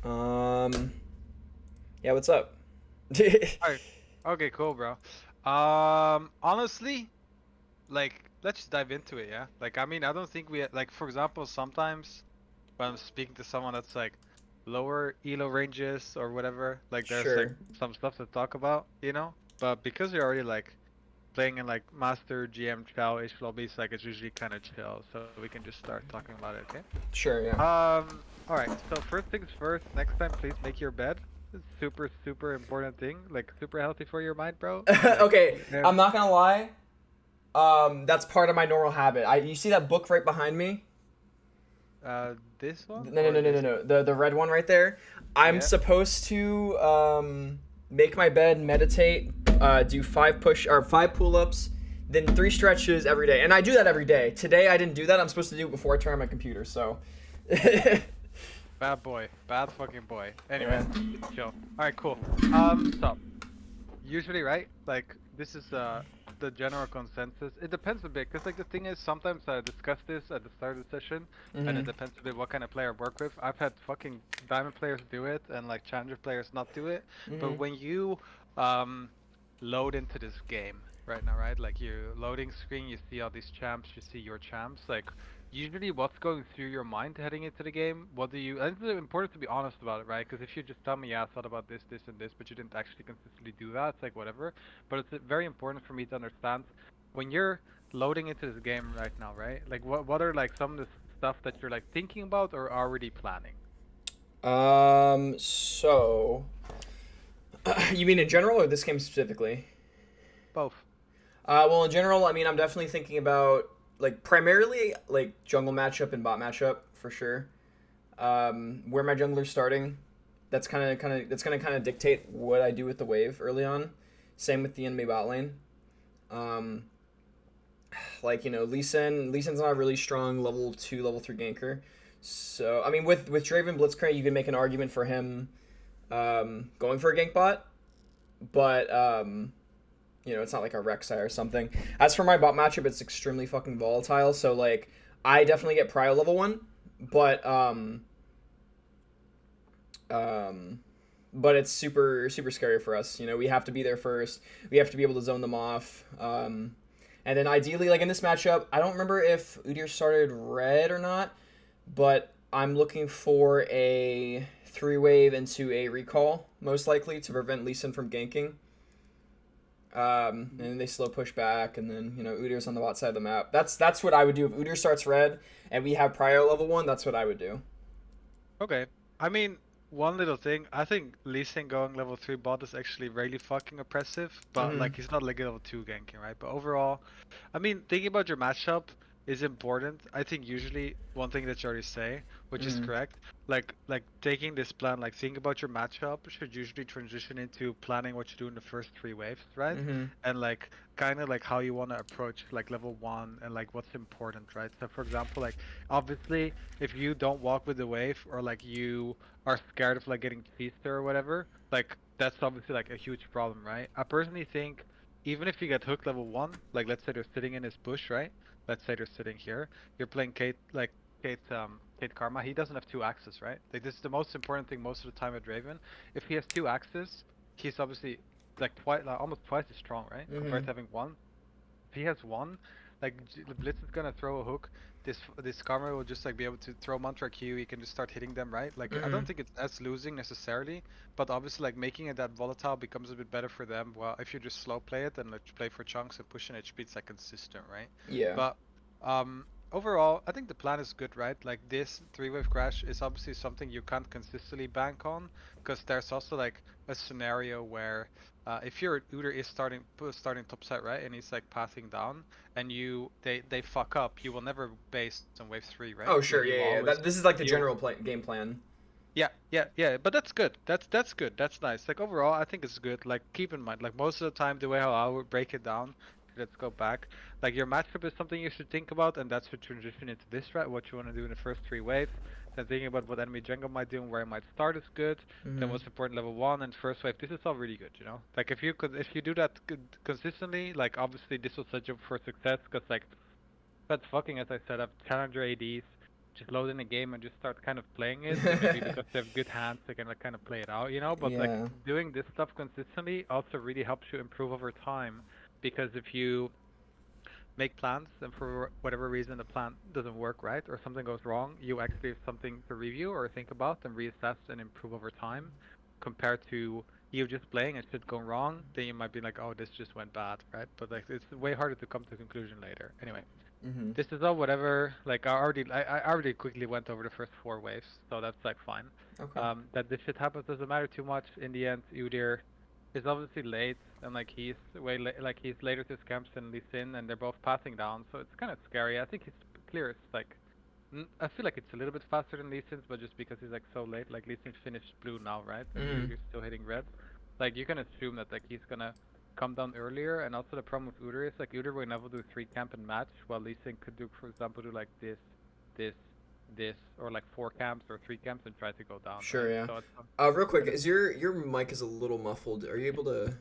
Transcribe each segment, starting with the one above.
Yeah, what's up? Alright. Okay, cool, bro. Honestly, like, let's just dive into it, yeah? Like, I mean, I don't think like, for example, sometimes when I'm speaking to someone that's like lower elo ranges or whatever, like, there's like Sure. some stuff to talk about, you know? But because you're already like playing in like Master GM chow-ish lobbies, like, it's usually kind of chill, so we can just start talking about it, okay? Sure, yeah. Alright, so first things first, next time please make your bed. It's super, super important thing, like super healthy for your mind, bro. Like, Okay, I'm not gonna lie. That's part of my normal habit. You see that book right behind me? this one No, no, or no, no, no, this no. one? The red one right there. I'm Yeah. supposed to make my bed, meditate, do 5 pull-ups, then 3 stretches every day, and I do that every day. Today I didn't do that. I'm supposed to do it before I turn on my computer. So. Bad boy. Bad fucking boy. Anyways, Yeah. just chill. Alright, cool. So usually, right? Like, this is the general consensus. It depends a bit, because like the thing is, sometimes I discuss this at the start of the session, and it Mhm. depends a bit what kind of player I work with. I've had fucking diamond players do it, and like challenger players not do it. But Mhm. when you um load into this game right now, right? Like you loading screen, you see all these champs, you see your champs, like usually what's going through your mind heading into the game? What do you, and it's important to be honest about it, right? Because if you just tell me, yeah, I thought about this, this, and this, but you didn't actually consistently do that, it's like whatever. But it's very important for me to understand when you're loading into this game right now, right? Like what are like some of the stuff that you're like thinking about or already planning? So, you mean in general or this game specifically? Both. Well, in general, I mean, I'm definitely thinking about like primarily like jungle matchup and bot matchup for sure. Where my jungler's starting, that's gonna kind of dictate what I do with the wave early on. Same with the enemy bot lane. Um, like Lee Sin's not a really strong level 2, level 3 ganker. So I mean, with Draven Blitzcrank, you can make an argument for him going for a gank bot, but it's not like a Rek'Sai or something. As for my bot matchup, it's extremely fucking volatile. So like, I definitely get prio level 1, but um, but it's super super scary for us. We have to be there first. We have to be able to zone them off. And then ideally, like in this matchup, I don't remember if Udyr started red or not, but I'm looking for a 3 wave into a recall, most likely, to prevent Lee Sin from ganking. And then they slow push back, and then Udyr's on the bot side of the map. That's what I would do if Udyr starts red and we have prio level 1. That's what I would do. Okay. I mean, one little thing, I think Lee Sin going level 3 bot is actually really fucking oppressive, but Mm-hmm. like he's not like level 2 ganking, right? But overall, I mean, thinking about your matchup is important. I think usually one thing that you already say, which is Mm-hmm. correct, like taking this plan, like think about your matchup should usually transition into planning what you do in the first 3 waves, right? Mm-hmm. And like kind of like how you want to approach like level 1 and like what's important, right? So for example, like obviously if you don't walk with the wave or like you are scared of like getting teased or whatever, like that's obviously like a huge problem, right? I personally think even if you get hooked level 1, like let's say they're sitting in his bush, right? Let's say they're sitting here. You're playing Kate, like Kate Karma. He doesn't have 2 axes, right? Like this is the most important thing most of the time with Draven. If he has 2 axes, he's obviously like twice, like almost twice as strong, right? Compared Mm-hmm. to having one. If he has one, like Blitz is gonna throw a hook. This Karma will just like be able to throw Mantra Q. He can just start hitting them, right? Like I Mm-hmm. don't think it's as losing necessarily, but obviously like making it that volatile becomes a bit better for them. Well, if you just slow play it and like play for chunks and push an HP, it's like consistent, right? Yeah. But overall, I think the plan is good, right? Like this 3 wave crash is obviously something you can't consistently bank on, because there's also like a scenario where if your Udyr is starting topside, right, and he's like passing down, and they fuck up, you will never base on wave 3, right? Oh Like sure. you Yeah. will Yeah. always This is like the you general game plan. yeah, yeah, yeah, but that's good. That's good. That's nice. Like overall, I think it's good. Like keep in mind, like most of the time, the way how I would break it down. Let's go back. Like your matchup is something you should think about, and that's what transition into this strat. What you want to do in the first 3 waves. Then thinking about what enemy jungle might do and where it might start is good. Then Mm-hmm. what's important level 1 and first wave. This is all really good, you know. Like if you do that consistently, like obviously this will set you up for success. Cause like that's fucking as I said, I've challenger ADs just load in a game and just start kind of playing it. And maybe because they have good hands, they can like kind of play it out, you know. But like Yeah. doing this stuff consistently also really helps you improve over time, because if you make plans and for whatever reason the plan doesn't work right or something goes wrong, you actually have something to review or think about and reassess and improve over time, compared to you just playing and shit going wrong. Then you might be like, oh, this just went bad, right? But like it's way harder to come to a conclusion later. Anyway, Mm-hmm. this is all whatever. Like I already quickly went over the first 4 waves, so that's like fine. Okay. That this shit happens doesn't matter too much. In the end, Udyr is obviously late, and like he's like he's later to scamps than Lee Sin, and they're both passing down, so it's kind of scary. I think he's clearest. Like I feel like it's a little bit faster than Lee Sin's, but just because he's like so late. Like Lee Sin finished blue now, right? And Mm-hmm. Udyr's still hitting red. Like you can assume that like he's gonna come down earlier, and also the problem with Udyr is like Udyr will never do 3 camp and match, while Lee Sin could do, for example, do like this, this, or like 4 camps or 3 camps and try to go down. Sure. Right? Yeah. So it's, Real quick, is your mic is a little muffled? Are you able to?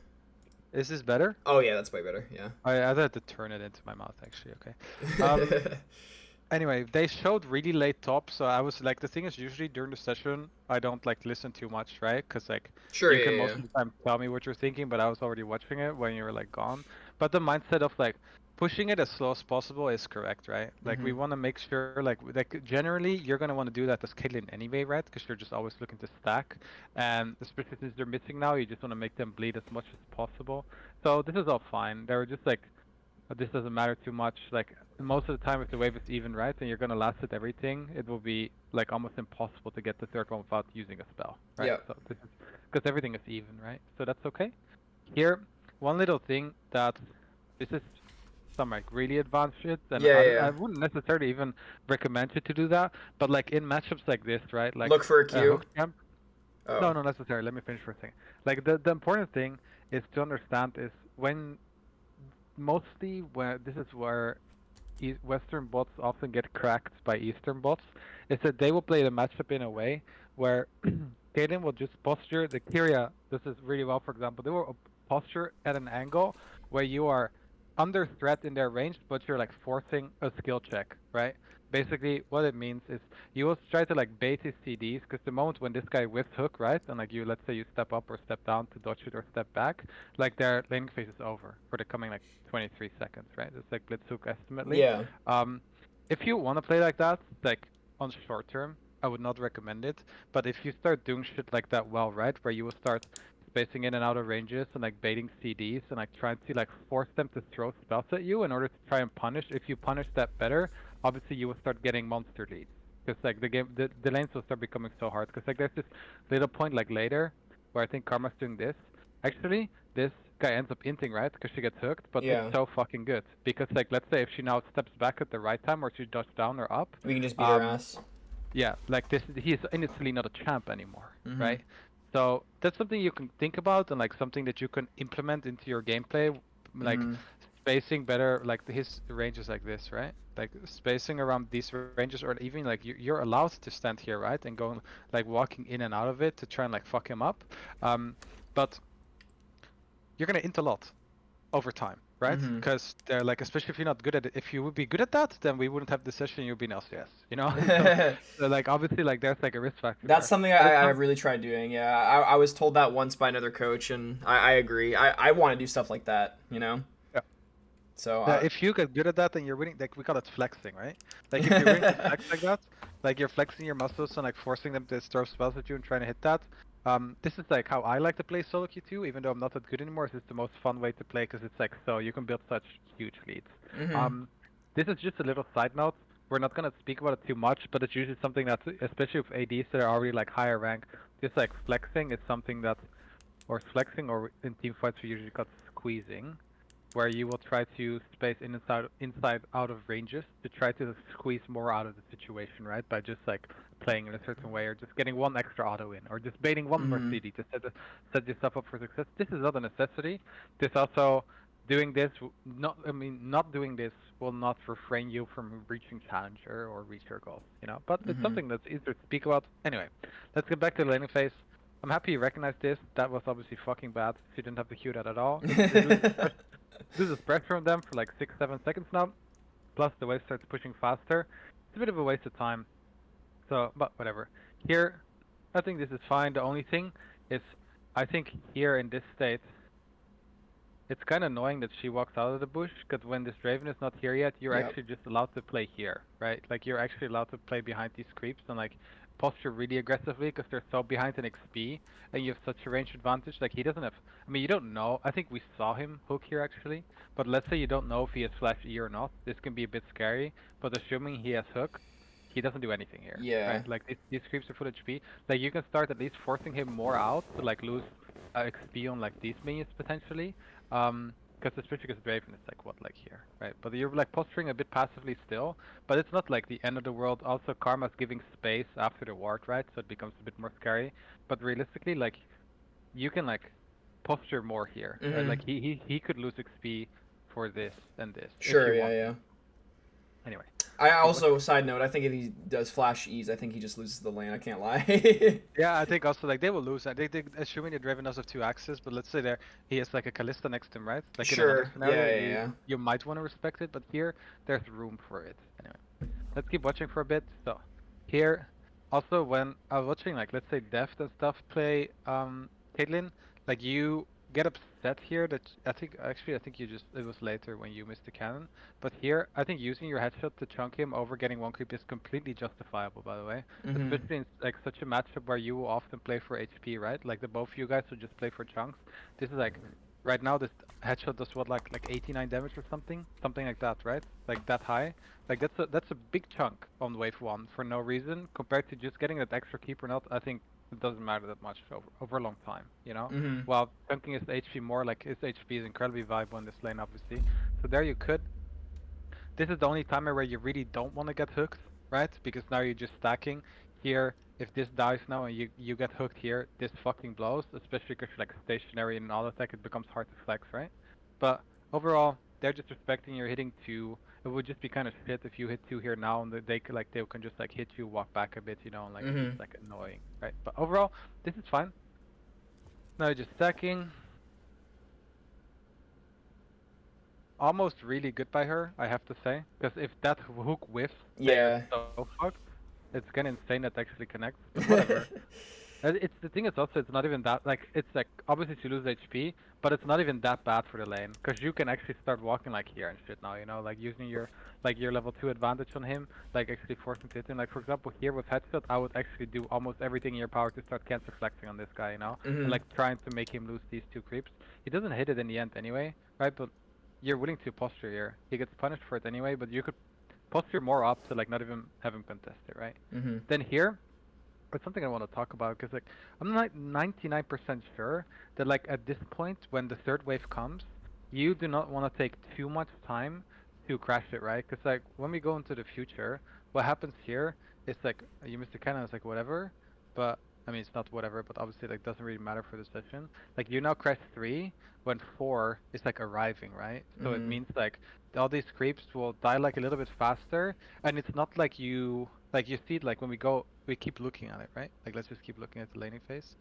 is this better? Oh yeah, that's way better. Yeah. I had to turn it into my mouth actually. Okay. Anyway, they showed really late top, so I was like, the thing is, usually during the session, I don't like listen too much, right? Because like Sure. you Yeah. can Yeah. most of the time tell me what you're thinking, but I was already watching it when you were like gone. But the mindset of like pushing it as slow as possible is correct, right? Like we Mhm. want to make sure, like generally you're gonna want to do that as CAITLYN anyway, right? Because you're just always looking to stack, and especially since they're missing now, you just want to make them bleed as much as possible. So this is all fine. They were just like, this doesn't matter too much. Like most of the time, if the wave is even, right, and you're gonna last hit everything, it will be like almost impossible to get the third one without using a spell, right? Yeah. So this is because everything is even, right? So that's okay. Here, one little thing that this is some like really advanced shit, and Yeah. I Yeah. wouldn't necessarily even recommend you to do that. But like in matchups like this, right? Like Look for a Q. hook camp. Oh. No, not necessarily. Let me finish for a second. Like the important thing is to understand is when mostly where this is where Western bots often get cracked by Eastern bots, is that they will play the matchup in a way where Kaden will just posture the Kyria. This is really well, for example. They will posture at an angle where you are under threat in their range, but you're like forcing a skill check, right? Basically, what it means is you will try to like bait his CDs, because the moment when this guy whiffs hook, right, and like you, let's say you step up or step down to dodge it or step back, like their laning phase is over for the coming like 23 seconds, right? It's like blitz hook estimately. Yeah. If you want to play like that, like on short term, I would not recommend it. But if you start doing shit like that well, right, where you will start spacing in and out of ranges and like baiting CDs and like trying to like force them to throw spells at you in order to try and punish. If you punish that better, obviously you will start getting monster leads. Because like the lanes will start becoming so hard. Because like there's this little point like later where I think Karma's doing this. Actually, this guy ends up inting, right? Because she gets hooked, but Yeah. it's so fucking good. Because like let's say if she now steps back at the right time or she dodges down or up, We can just beat her ass. yeah, like this, he's initially not a champ anymore, Mhm. right? So that's something you can think about and like something that you can implement into your gameplay, like Mhm. spacing better. Like his range is like this, right? Like spacing around these ranges, or even like you're allowed to stand here, right, and go like walking in and out of it to try and like fuck him up. But you're gonna int a lot over time, right? Mhm. Because they're like, especially if you're not good at it. If you would be good at that, then we wouldn't have this session. You'd be in LCS, you know. So like obviously like there's like a risk factor. That's there. something But it's I not- really tried doing. Yeah, I was told that once by another coach, and I agree. I want to do stuff like that, you know. Yeah. So Yeah, if you get good at that, then you're winning. Like we call it flexing, right? Like if you're winning to flex like that, like you're flexing your muscles and like forcing them to throw spells at you and trying to hit that. This is like how I like to play solo Q2, even though I'm not that good anymore. This is the most fun way to play because it's like so you can build such huge leads. Mhm. This is just a little side note. We're not gonna speak about it too much, but it's usually something that, especially with ADs that are already like higher rank, just like flexing is something that, or flexing, or in team fights we usually call squeezing, where you will try to space inside out of ranges to try to squeeze more out of the situation, right? By just like playing in a certain way, or just getting one extra auto in, or just baiting one more Mhm. CD to set yourself up for success. This is not a necessity. This also, doing this, not doing this will not refrain you from reaching challenger or reach your goals, you know. But it's Mhm. something that's easier to speak about. Anyway, let's get back to the laning phase. I'm happy you recognized this. That was obviously fucking bad. You didn't have to cue that at all. Loses pressure on them for like 6-7 seconds now. Plus the wave starts pushing faster. It's a bit of a waste of time. So, but whatever. Here, I think this is fine. The only thing is, I think here in this state, it's kind of annoying that she walks out of the bush, because when this Draven is not here yet, you're Yep. actually just allowed to play here, right? Like, you're actually allowed to play behind these creeps and, like, posture really aggressively, because they're so behind in XP, and you have such a range advantage. Like, he doesn't have... I mean, you don't know. I think we saw him hook here, actually. But let's say you don't know if he has Flash E or not. This can be a bit scary, but assuming he has hook, he doesn't do anything here, Yeah. right? Like, these creeps are full HP. Like, you can start at least forcing him more out to, like, lose XP on, like, these minions, potentially. Because especially because Draven is like what, like here, right? But you're like posturing a bit passively still, but it's not like the end of the world. Also, Karma's giving space after the ward, right? So it becomes a bit more scary. But realistically, like you can like posture more here, right? Mm-hmm. Like he could lose XP for this and this if Sure. you Yeah. want. Yeah. Anyway, I keep watching. also, side note, I think if he does flash ease, I think he just loses the lane. I can't lie. Yeah, I think also like they will lose. They assuming the Draven does have two axes, but let's say there he has like a Kalista next to him, right? Like in another Sure. scenario, Yeah. Yeah. Yeah. you might want to respect it, but here there's room for it. Anyway, let's keep watching for a bit. So here, also when I was watching like let's say Deft and stuff play CAITLYN, like you get upset here that I think you just it was later when you missed the cannon, but here I think using your headshot to chunk him over getting one creep is completely justifiable, by the way. Mm-hmm. Especially in like such a matchup where you will often play for HP, right? Like the both of you guys will just play for chunks. This is like right now this headshot does what like 89 damage or something like that, right? Like that high. Like that's a big chunk on wave one for no reason compared to just getting that extra keep or not. I think it doesn't matter that much over a long time, you know. Mm-hmm. While chunking his HP more, like his HP is incredibly valuable in this lane, obviously. So there you could. This is the only time where you really don't want to get hooked, right? Because now you're just stacking. Here, if this dies now and you get hooked here, this fucking blows, especially because you're like stationary in auto attack, it becomes hard to flex, right? But overall, they're just respecting you're hitting 2. It would just be kind of shit if you hit 2 here now and they can just like hit you, walk back a bit, you know, and like it's Mm-hmm. just like annoying, right? But overall, this is fine. Now you're just stacking. Almost really good by her, I have to say, because if that hook whiffs, they are Yeah. so fucked. It's kind of insane that actually connects, but whatever. It's the thing is also it's not even that like it's like obviously she loses HP, but it's not even that bad for the lane because you can actually start walking like here and shit now, you know, like using your level 2 advantage on him, like actually forcing to hit him. Like for example here with headshot, I would actually do almost everything in your power to start cancel flexing on this guy, you know, and Mm-hmm. like trying to make him lose these 2 creeps. He doesn't hit it in the end anyway, right? But you're willing to posture here. He gets punished for it anyway, but you could posture more up to like not even have him contest it, right? Mm-hmm. Then here, it's something I want to talk about because like I'm like 99% sure that like at this point when the third wave comes, you do not want to take too much time to crash it, right? Because like when we go into the future, what happens here is like you missed the cannon, it's like whatever, but I mean it's not whatever, but obviously like doesn't really matter for the session. Like you now crash 3 when 4 is like arriving, right? So it Mm-hmm. means like all these creeps will die like a little bit faster, and it's not like you see it like when we keep looking at it, right? Like let's just keep looking at the laning phase,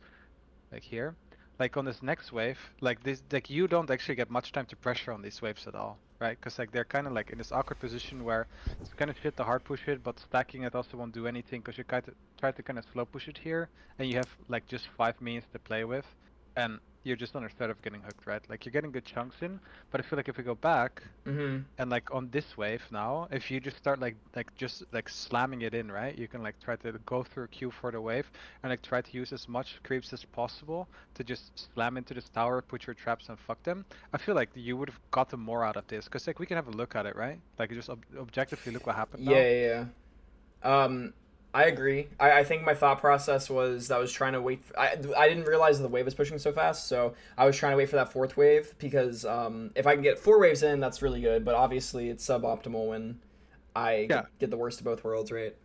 like here. Like on this next wave, like this, like you don't actually get much time to pressure on these waves at all, right? Because like they're kind of like in this awkward position where it's kind of shit to hard push it, but stacking it also won't do anything because you try to kind of slow push it here, and you have like just 5 minions to play with, and you're just on the threat of getting hooked, right? Like you're getting good chunks in, but I feel like if we go back, Mm-hmm. and like on this wave now, if you just start just like slamming it in, right? You can like try to go through a queue for the wave and like try to use as much creeps as possible to just slam into this tower, put your traps and fuck them. I feel like you would have gotten more out of this because like we can have a look at it, right? Like just objectively look what happened Yeah. now. Yeah. Yeah. I agree. I think my thought process was that I was trying to wait. I didn't realize the wave was pushing so fast, so I was trying to wait for that fourth wave because if I can get 4 waves in, that's really good. But obviously, it's suboptimal when I Yeah, get the worst of both worlds, right?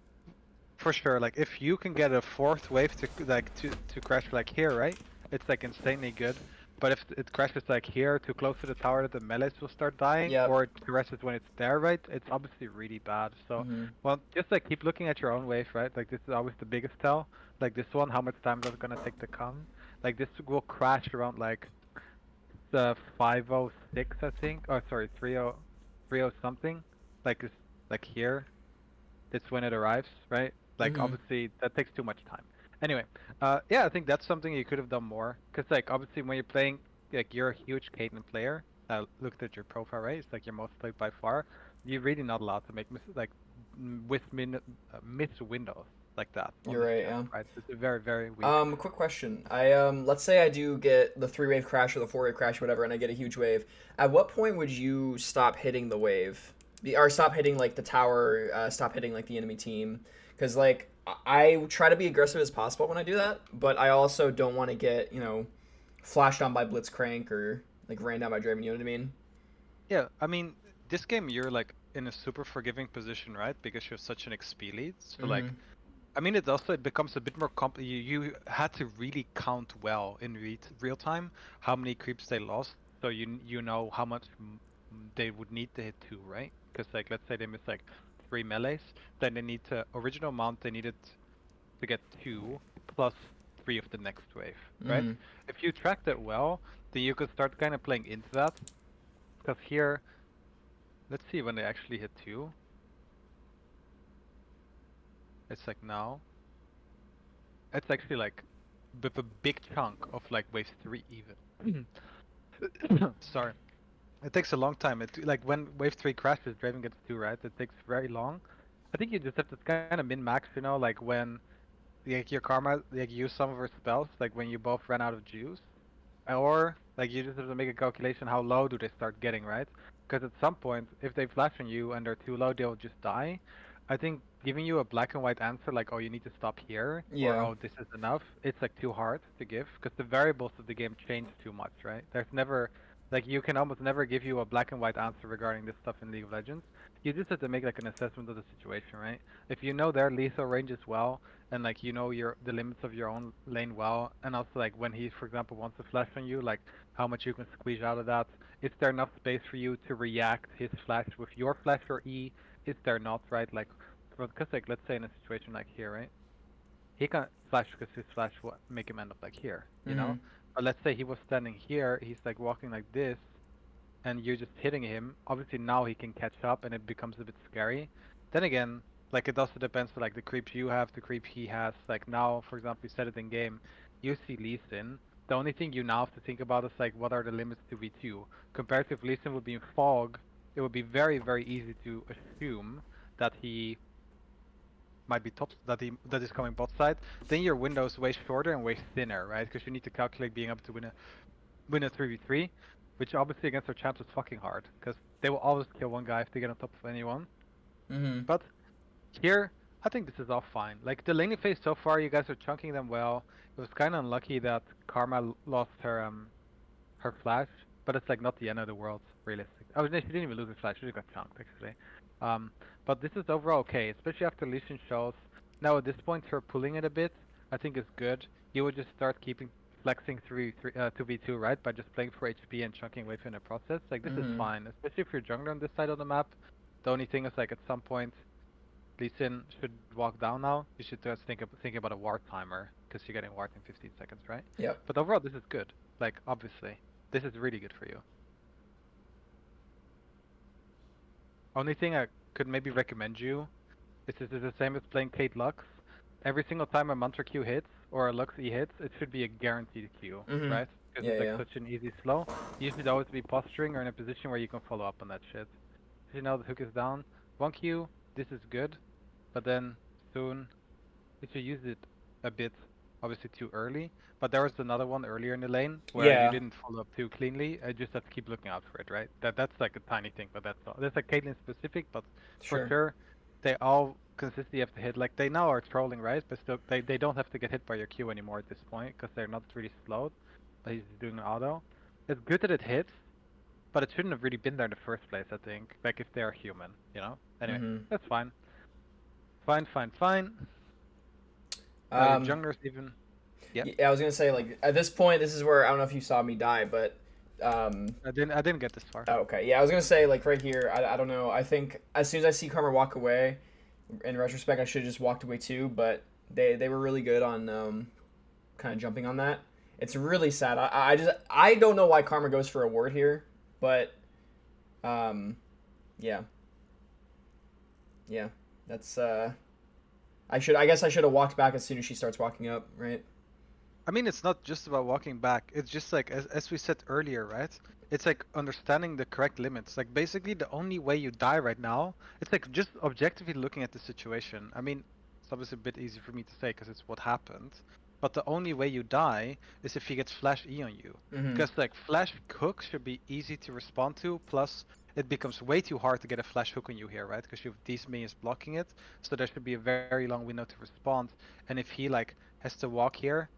for sure. Like if you can get a fourth wave to crash like here, right? It's like insanely good. But if it crashes like here too close to the tower, the melees will start dying, Yep. or it crashes when it's there, right? It's obviously really bad. So, Mm-hmm. well, just like keep looking at your own wave, right? Like this is always the biggest tell. Like this one, how much time is it gonna take to come? Like this will crash around like the 506, I think. Oh, sorry, 30 something. Like it's like here. It's when it arrives, right? Like Mm-hmm. obviously that takes too much time. Anyway, yeah, I think that's something you could have done more. Cause like obviously when you're playing, like you're a huge Caitlyn player. Looked at your profile, right? It's like you're most played by far. You're really not allowed to make miss windows like that on You're this right. champ, Yeah. right? This is very very weak. Quick question. Let's say I do get the 3 wave crash or the 4 wave crash, or whatever, and I get a huge wave. At what point would you stop hitting the wave, or stop hitting like the tower, stop hitting like the enemy team? Because like I try to be aggressive as possible when I do that, but I also don't want to get flashed on by Blitzcrank or like ran down by Draven. You know what I mean? Yeah, I mean, this game you're like in a super forgiving position, right? Because you have such an XP lead. So Mm-hmm. like, I mean, it becomes a bit more you had to really count well in real time how many creeps they lost, so you know how much they would need to hit two, right? Because like, let's say they miss like 3 melees, then they need to original amount they needed to get two plus three of the next wave, right? Mm-hmm. If you track that well, then you could start kind of playing into that. Because here, let's see when they actually hit two. It's like now. It's actually like with a big chunk of like wave three even. Sorry. It takes a long time. It like when wave three crashes, Draven gets two, right? It takes very long. I think you just have to kind of min max, like when like your karma like use some of her spells, like when you both ran out of juice. Or like you just have to make a calculation how low do they start getting, right? Because at some point, if they flash on you and they're too low, they'll just die. I think giving you a black and white answer like, oh, you need to stop here, or Yeah. oh, this is enough, it's like too hard to give because the variables of the game change too much, right? There's never like you can almost never give you a black and white answer regarding this stuff in League of Legends. You just have to make like an assessment of the situation, right? If you know their lethal range as well, and like you know the limits of your own lane well, and also like when he for example wants to flash on you, like how much you can squeeze out of that. Is there enough space for you to react his flash with your flash or E? Is there not, right? Like because like let's say in a situation like here, right? He can flash because his flash will make him end up like here, you Mm-hmm. know? But let's say he was standing here, he's like walking like this, and you're just hitting him, obviously now he can catch up and it becomes a bit scary. Then again, like it also depends on like the creeps you have, the creep he has. Like now, for example, you said it in game, you see Lee Sin. The only thing you now have to think about is like what are the limits to V2. Compared to if Lee Sin would be in fog, it would be very, very easy to assume that he might be top that is coming bot side. Then your window is way shorter and way thinner, right? Because you need to calculate being able to win a 3v3, which obviously against our champs is fucking hard, because they will always kill one guy if they get on top of anyone. Mm-hmm. But here, I think this is all fine. Like the laning phase so far, you guys are chunking them well. It was kind of unlucky that Karma lost her flash, but it's like not the end of the world, realistic. Oh, no, she didn't even lose her flash, she just got chunked actually. But this is overall okay, especially after Lee Sin shows. Now at this point, her pulling it a bit, I think is good. You would just start keeping flexing 2v2, right? By just playing for HP and chunking wave in the process. Like this is Mm-hmm. fine, especially if you're jungler on this side of the map. The only thing is like at some point, Lee Sin should walk down now. You should just think about a ward timer, because you're getting ward in 15 seconds, right? Yep. But overall, this is good. Like obviously, this is really good for you. Only thing I could maybe recommend you is this is the same as playing Kate Lux. Every single time a Mantra Q hits or a Lux E hits, it should be a guaranteed Q, Mm-hmm. right? Because Yeah. it's like Yeah. such an easy slow. You should always be posturing or in a position where you can follow up on that shit. You know the hook is down. 1Q, this is good, but then soon you should use it a bit, obviously too early. But there was another one earlier in the lane where you Yeah. didn't follow up too cleanly. I just have to keep looking out for it, right? That's like a tiny thing, but that's all. That's like Caitlyn specific, but for Sure. sure they all consistently have to hit. Like they now are trolling, right? But still, they don't have to get hit by your Q anymore at this point because they're not really slowed. But he's doing an auto. It's good that it hits, but it shouldn't have really been there in the first place. I think, like if they're human, you know. Anyway, Mm-hmm. that's fine. Fine, fine, fine. Your Um, junglers even. Yeah, yeah, I was gonna say like at this point, this is where I don't know if you saw me die, but I didn't get this far. oh, okay, yeah, I was gonna say like right here, I don't know. I think as soon as I see Karma walk away, in retrospect, I should have just walked away too. But they were really good on kind of jumping on that. It's really sad. I don't know why Karma goes for a ward here, but um, yeah, yeah, that's I guess I should have walked back as soon as she starts walking up, right? I mean, it's not just about walking back. It's just like, as we said earlier, right? It's like understanding the correct limits. Like, basically, the only way you die right now, it's like just objectively looking at the situation. I mean, it's obviously a bit easy for me to say because it's what happened. But the only way you die is if he gets Flash E on you. Mm-hmm. Because, like, Flash Hook should be easy to respond to, plus it becomes way too hard to get a Flash Hook on you here, right? Because you have these minions blocking it. So there should be a very long window to respond. And if he, like, has to walk here,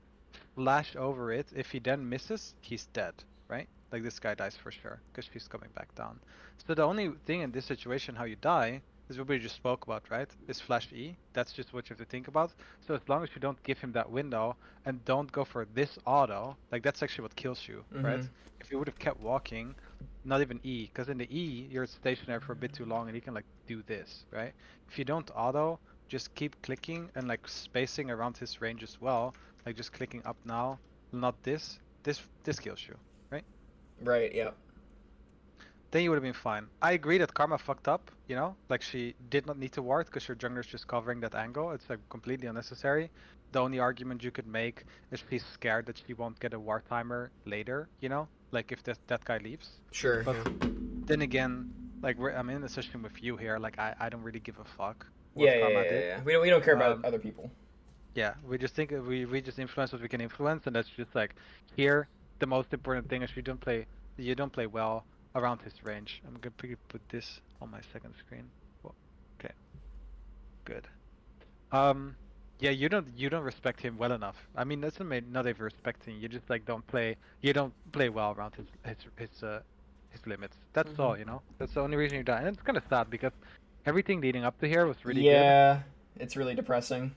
flash over it. If he then misses, he's dead, right? Like this guy dies for sure because she's coming back down. So the only thing in this situation how you die is what we just spoke about, right? Is flash E. That's just what you have to think about. So as long as you don't give him that window and don't go for this auto, like that's actually what kills you, right? Mm-hmm. If you would have kept walking, not even E, because in the E you're stationary for a bit too long and he can like do this, right? If you don't auto, just keep clicking and like spacing around his range as well, like just clicking up now, not this. This kills you, right? Right. Yeah. Then you would have been fine. I agree that Karma fucked up, you know? Like she did not need to ward because your jungler's just covering that angle. It's like completely unnecessary. The only argument you could make is she's scared that she won't get a ward timer later, you know? Like if that guy leaves. Sure. But Yeah. then again, like I'm in a session with you here, like I don't really give a fuck Yeah. what Yeah. Karma Yeah. did. Yeah. We don't care about Um, other people. Yeah, we just think we just influence what we can influence, and that's just like here. The most important thing is you don't play well around his range. I'm gonna put this on my second screen. Well, okay, good. Yeah, you don't respect him well enough. I mean, that's not even respecting. You just like you don't play well around his limits. That's Mm-hmm. all, you know. That's the only reason you die, and it's kind of sad because everything leading up to here was really good. Yeah. It's really depressing.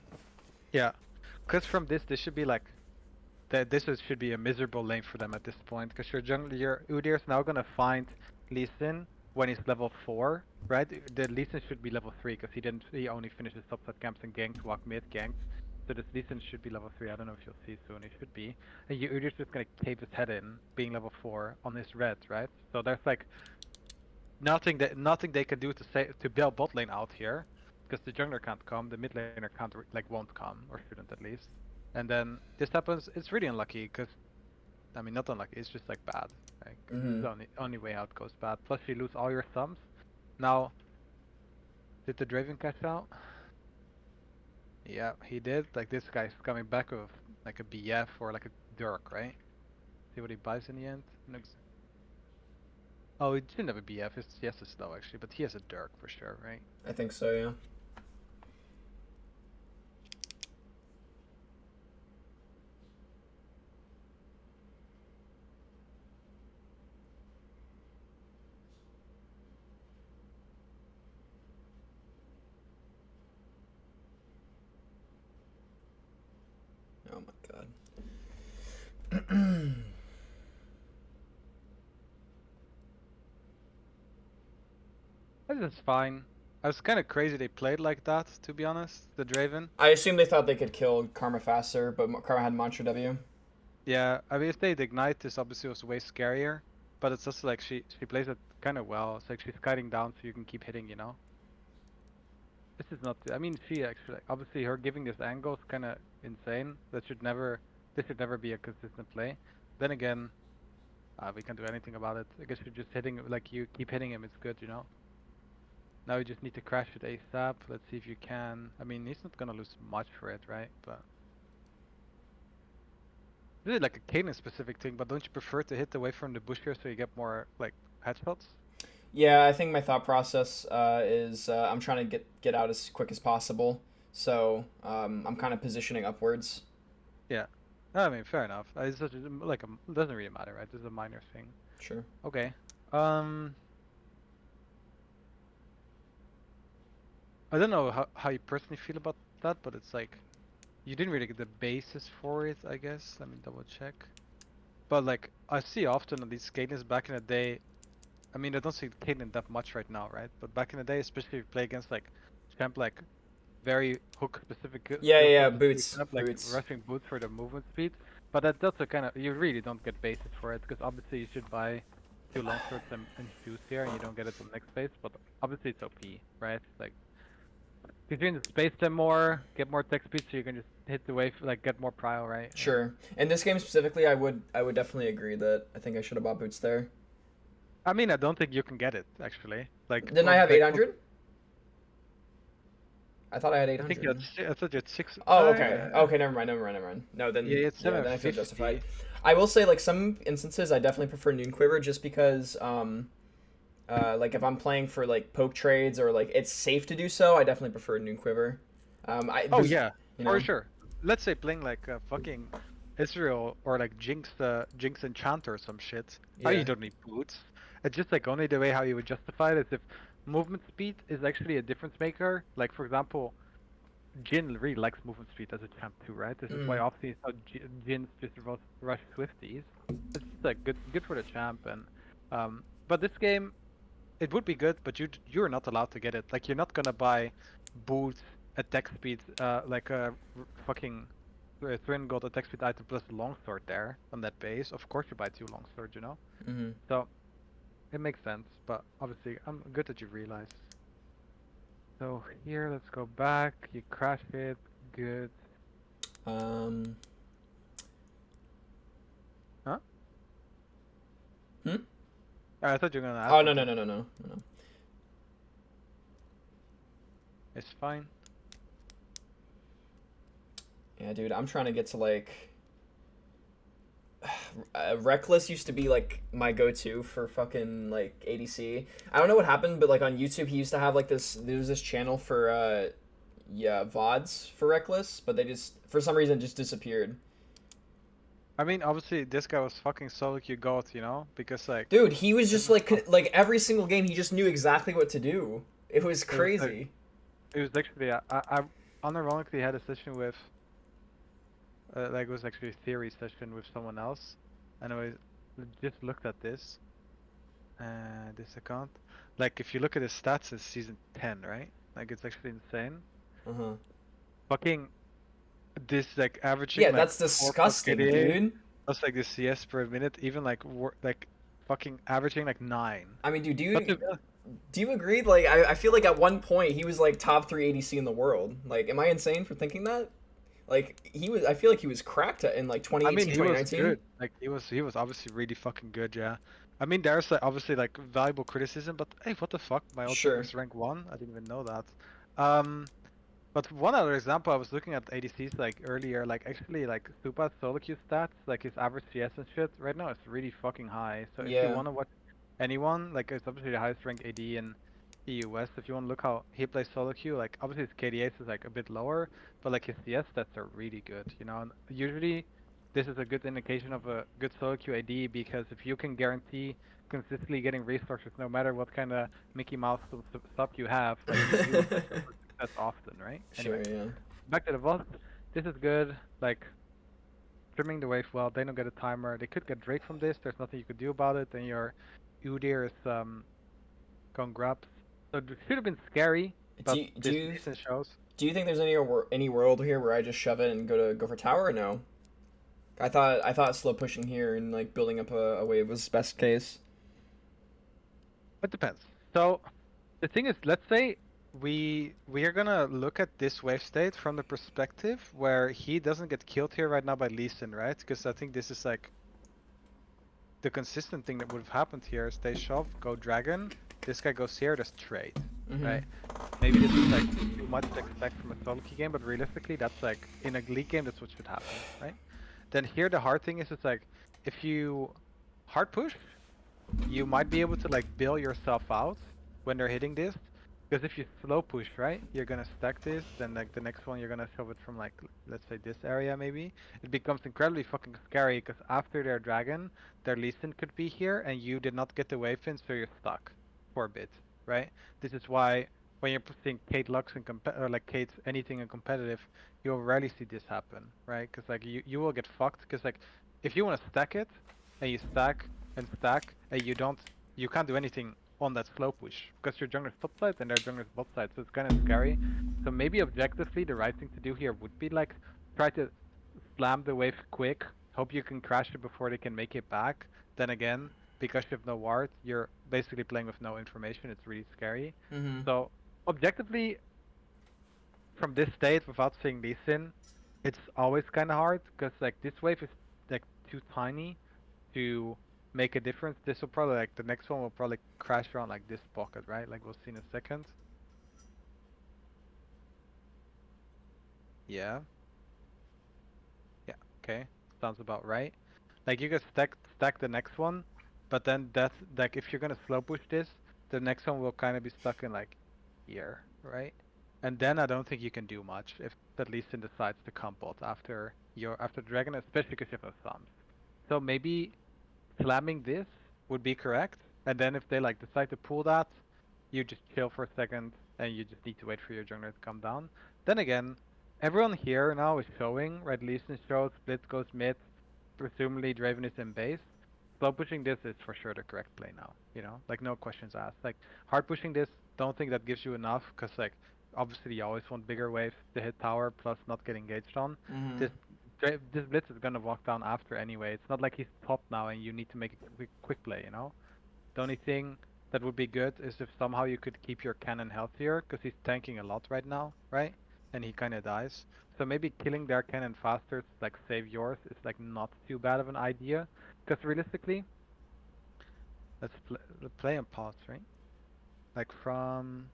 Yeah, because from this should be like should be a miserable lane for them at this point. Because your Udyr is now gonna find Lee Sin when he's level 4, right? The Lee Sin should be level 3 because he only finishes topside camps and ganks, walk mid ganks. So this Lee Sin should be level 3. I don't know if you'll see soon. He should be. And your Udyr's just gonna cave his head in, being level 4 on his red, right? So there's like nothing they can do to bail bot lane out here. Because the jungler can't come, the mid laner won't come, or shouldn't at least. And then this happens, it's really unlucky, because, I mean, not unlucky, it's just like bad. Like, Mm-hmm. it's the only way out goes bad. Plus you lose all your thumbs. Now, did the Draven catch out? Yeah, he did. Like this guy's coming back with like a BF or like a Dirk, right? See what he buys in the end? Oh, he didn't have a BF, he has a slow actually, but he has a Dirk for sure, right? I think so. Yeah. Oh my god. This is fine. I was kind of crazy they played like that, to be honest, the Draven. I assume they thought they could kill Karma faster, but Karma had Mantra W. Yeah, I mean, if they'd ignite this, obviously was way scarier. But it's just like she plays it kind of well. It's like she's kiting down so you can keep hitting, you know? This is not, I mean, she actually, like, obviously her giving this angle is kind of insane. This should never be a consistent play. Then again, we can't do anything about it. I guess you're just hitting, like you keep hitting him, it's good, you know? Now you just need to crash it ASAP. Let's see if you can. I mean, he's not gonna lose much for it, right? But this is like a CAITLYN specific thing, but don't you prefer to hit away from the bush here so you get more like headshots? Yeah, I think my thought process is I'm trying to get out as quick as possible, so I'm kind of positioning upwards. Yeah. I mean, fair enough. It's such like it doesn't really matter, right? This is a minor thing. Sure. Okay. I don't know how you personally feel about that, but it's like you didn't really get the basis for it, I guess. Let me double check. But like I see often on these CAITLYNs back in the day. I mean, I don't see CAITLYN that much right now, right? But back in the day, especially if you play against like champ like very hook specific. Yeah, boots, Champ, like boots. rushing boots for the movement speed. But that's a kind of you really don't get basis for it because obviously you should buy 2 long swords and shoes here, and you don't get it till next phase. But obviously it's OP, right? Like Because you can space them more, get more tech speed, so you can just hit the wave, like get more prio, right? Sure. In this game specifically, I would definitely agree that I think I should have bought boots there. I mean, I don't think you can get it actually. Like, Didn't I have 800? I thought I had I think you 800. had, I thought you had six. Oh, okay. Okay, never mind, never mind, never mind. No, Yeah, then it's yeah, then I feel 750. justified. I will say, like, some instances, I definitely prefer Noon Quiver just because, like, if I'm playing for, like, poke trades or, like, it's safe to do so, I definitely prefer Noon Quiver. Oh yeah, you for know, sure. Let's say playing like fucking Israel or like Jinx Enchanter or some shit. Oh, yeah. you don't need boots. It's just like only the way how you would justify it is if movement speed is actually a difference maker. Like for example, Jin really likes movement speed as a champ too, right? This is why Mm. often you saw Jin's just rush Swifties. It's just like good for the champ and but this game it would be good, but you're not allowed to get it. Like you're not gonna buy boots, attack speed, like a fucking Twin Gold attack speed item plus longsword there on that base. Of course you buy 2 longswords, you know. Mm-hmm. So it makes sense, but obviously I'm good that you realized. So here, let's go back. You crash it, good. Um. Huh? Hmm? I thought you were gonna ask Oh no no something. no no no no no. It's fine. Yeah, dude, I'm trying to get to like. Reckless used to be like my go-to for fucking like ADC. I don't know what happened, but like on YouTube, he used to have like this. There was this channel for yeah, VODs for Reckless, but they just for some reason just disappeared. I mean, obviously this guy was fucking solo queue goat, you know, because like. Dude, he was This just is like every single game, he just knew exactly what to do. It was it was like crazy. it was actually I unironically had a session with like it was actually a theory session with someone else, and I just looked at this account. Like if you look at his stats, it's season 10, right? Like it's actually insane. Uh huh. Fucking this like averaging Yeah, like that's 4 plus disgusting, KDA, dude. plus like the CS per minute, even like like fucking averaging like 9. I mean, dude, Not too do you agree? Like, I feel like at one point he was like top 3 ADC in the world. Like, am I insane for thinking that? Like, he was. I feel like he was cracked in like I mean, 2018, he was 2019. good. Like he was obviously really fucking good, yeah. I mean, there's like, obviously like valuable criticism, but hey, what the fuck? My old Sure. jungler's rank 1? I didn't even know that. Um, but one other example, I was looking at ADCs like earlier, like actually like Supa's solo queue stats, like his average CS and shit, right now it's really fucking high. So if you Yeah. wanna watch anyone, like it's obviously the highest ranked AD in EU West. If you wanna look how he plays solo queue, like obviously his KDAs is like a bit lower, but like his CS stats are really good, you know. And usually this is a good indication of a good solo queue AD because if you can guarantee consistently getting resources no matter what kind of Mickey Mouse stuff you have, like you will set yourself for success often, right? Sure. Anyway, Yeah. back to the vault. This is good. Like trimming the wave well. They don't get a timer. They could get Drake from this. There's nothing you could do about it. Then your Udyr is going grabs. So it should have been scary, Do but you, do this you decent shows. do you think there's any world here where I just shove it and go for tower or no? I thought slow pushing here and like building up a wave was best case. It depends. So the thing is, let's say we are gonna look at this wave state from the perspective where he doesn't get killed here right now by Lee Sin, right? Because I think this is like the consistent thing that would have happened here is they shove, go dragon, this guy goes here, there's trade, right? Maybe this is like too much to expect from a solo queue game, but realistically that's like in a league game that's what should happen, right? Then here the hard thing is it's like if you hard push, you might be able to like bail yourself out when they're hitting this. Because if you slow push, right, you're gonna stack this, then like the next one you're gonna shove it from like, let's say this area maybe. It becomes incredibly fucking scary because after their dragon, their Lee Sin could be here and you did not get the wave in, so you're stuck for a bit, right? This is why when you're putting Kate Lux in or like Kate anything in competitive, you'll rarely see this happen, right? Because like you will get fucked because like if you want to stack it and you stack and stack and you can't do anything on that slow push because your jungler's top side and their jungler's bot side, so it's kind of scary. So maybe objectively the right thing to do here would be like try to slam the wave quick, hope you can crash it before they can make it back. Then again, because you have no ward, you're basically playing with no information. It's really scary. Mm-hmm. So objectively, from this state without seeing Lee Sin, it's always kind of hard because like this wave is like too tiny to make a difference. This will probably like the next one will probably crash around like this pocket, right? Like we'll see in a second. Yeah. Yeah. Okay. Sounds about right. Like you can stack the next one, but then that's like if you're gonna slow push this, the next one will kind of be stuck in like here, right? And then I don't think you can do much if at least in decides to come bot after after dragon, especially because you have no thumbs. So maybe slamming this would be correct, and then if they like decide to pull that, you just chill for a second and you just need to wait for your jungler to come down. Then again, everyone here now is showing, right? Lee Sin shows, Blitz goes mid, presumably Draven is in base. Slow pushing this is for sure the correct play now, you know? Like no questions asked. Like hard pushing this, don't think that gives you enough, cause like obviously you always want bigger waves to hit tower plus not get engaged on. Mm-hmm. This Blitz is gonna walk down after anyway. It's not like he's top now and you need to make a quick play, you know? The only thing that would be good is if somehow you could keep your cannon healthier, because he's tanking a lot right now, right? And he kind of dies. So maybe killing their cannon faster to like save yours is like not too bad of an idea. Because realistically, let's play and pause, right? Like from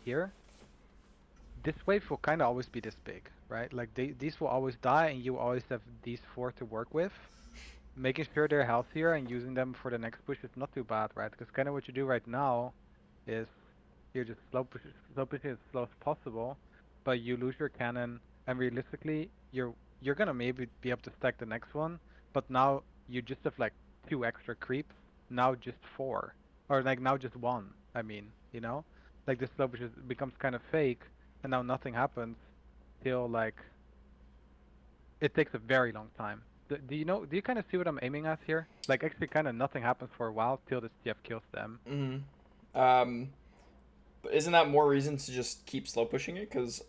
here, this wave will kind of always be this big, right? Like these will always die and you always have these four to work with. Making sure they're healthier and using them for the next push is not too bad, right? Because kind of what you do right now is you're just slow pushing as slow as possible, but you lose your cannon, and realistically, you're gonna maybe be able to stack the next one, but now you just have like 2 extra creeps, now just 4, or like now just 1. I mean, you know, like this slow push becomes kind of fake, and now nothing happens till like it takes a very long time. Do you know? Do you kind of see what I'm aiming at here? Like actually, kind of nothing happens for a while till this TF kills them. Mm-hmm. But isn't that more reason to just keep slow pushing it? Because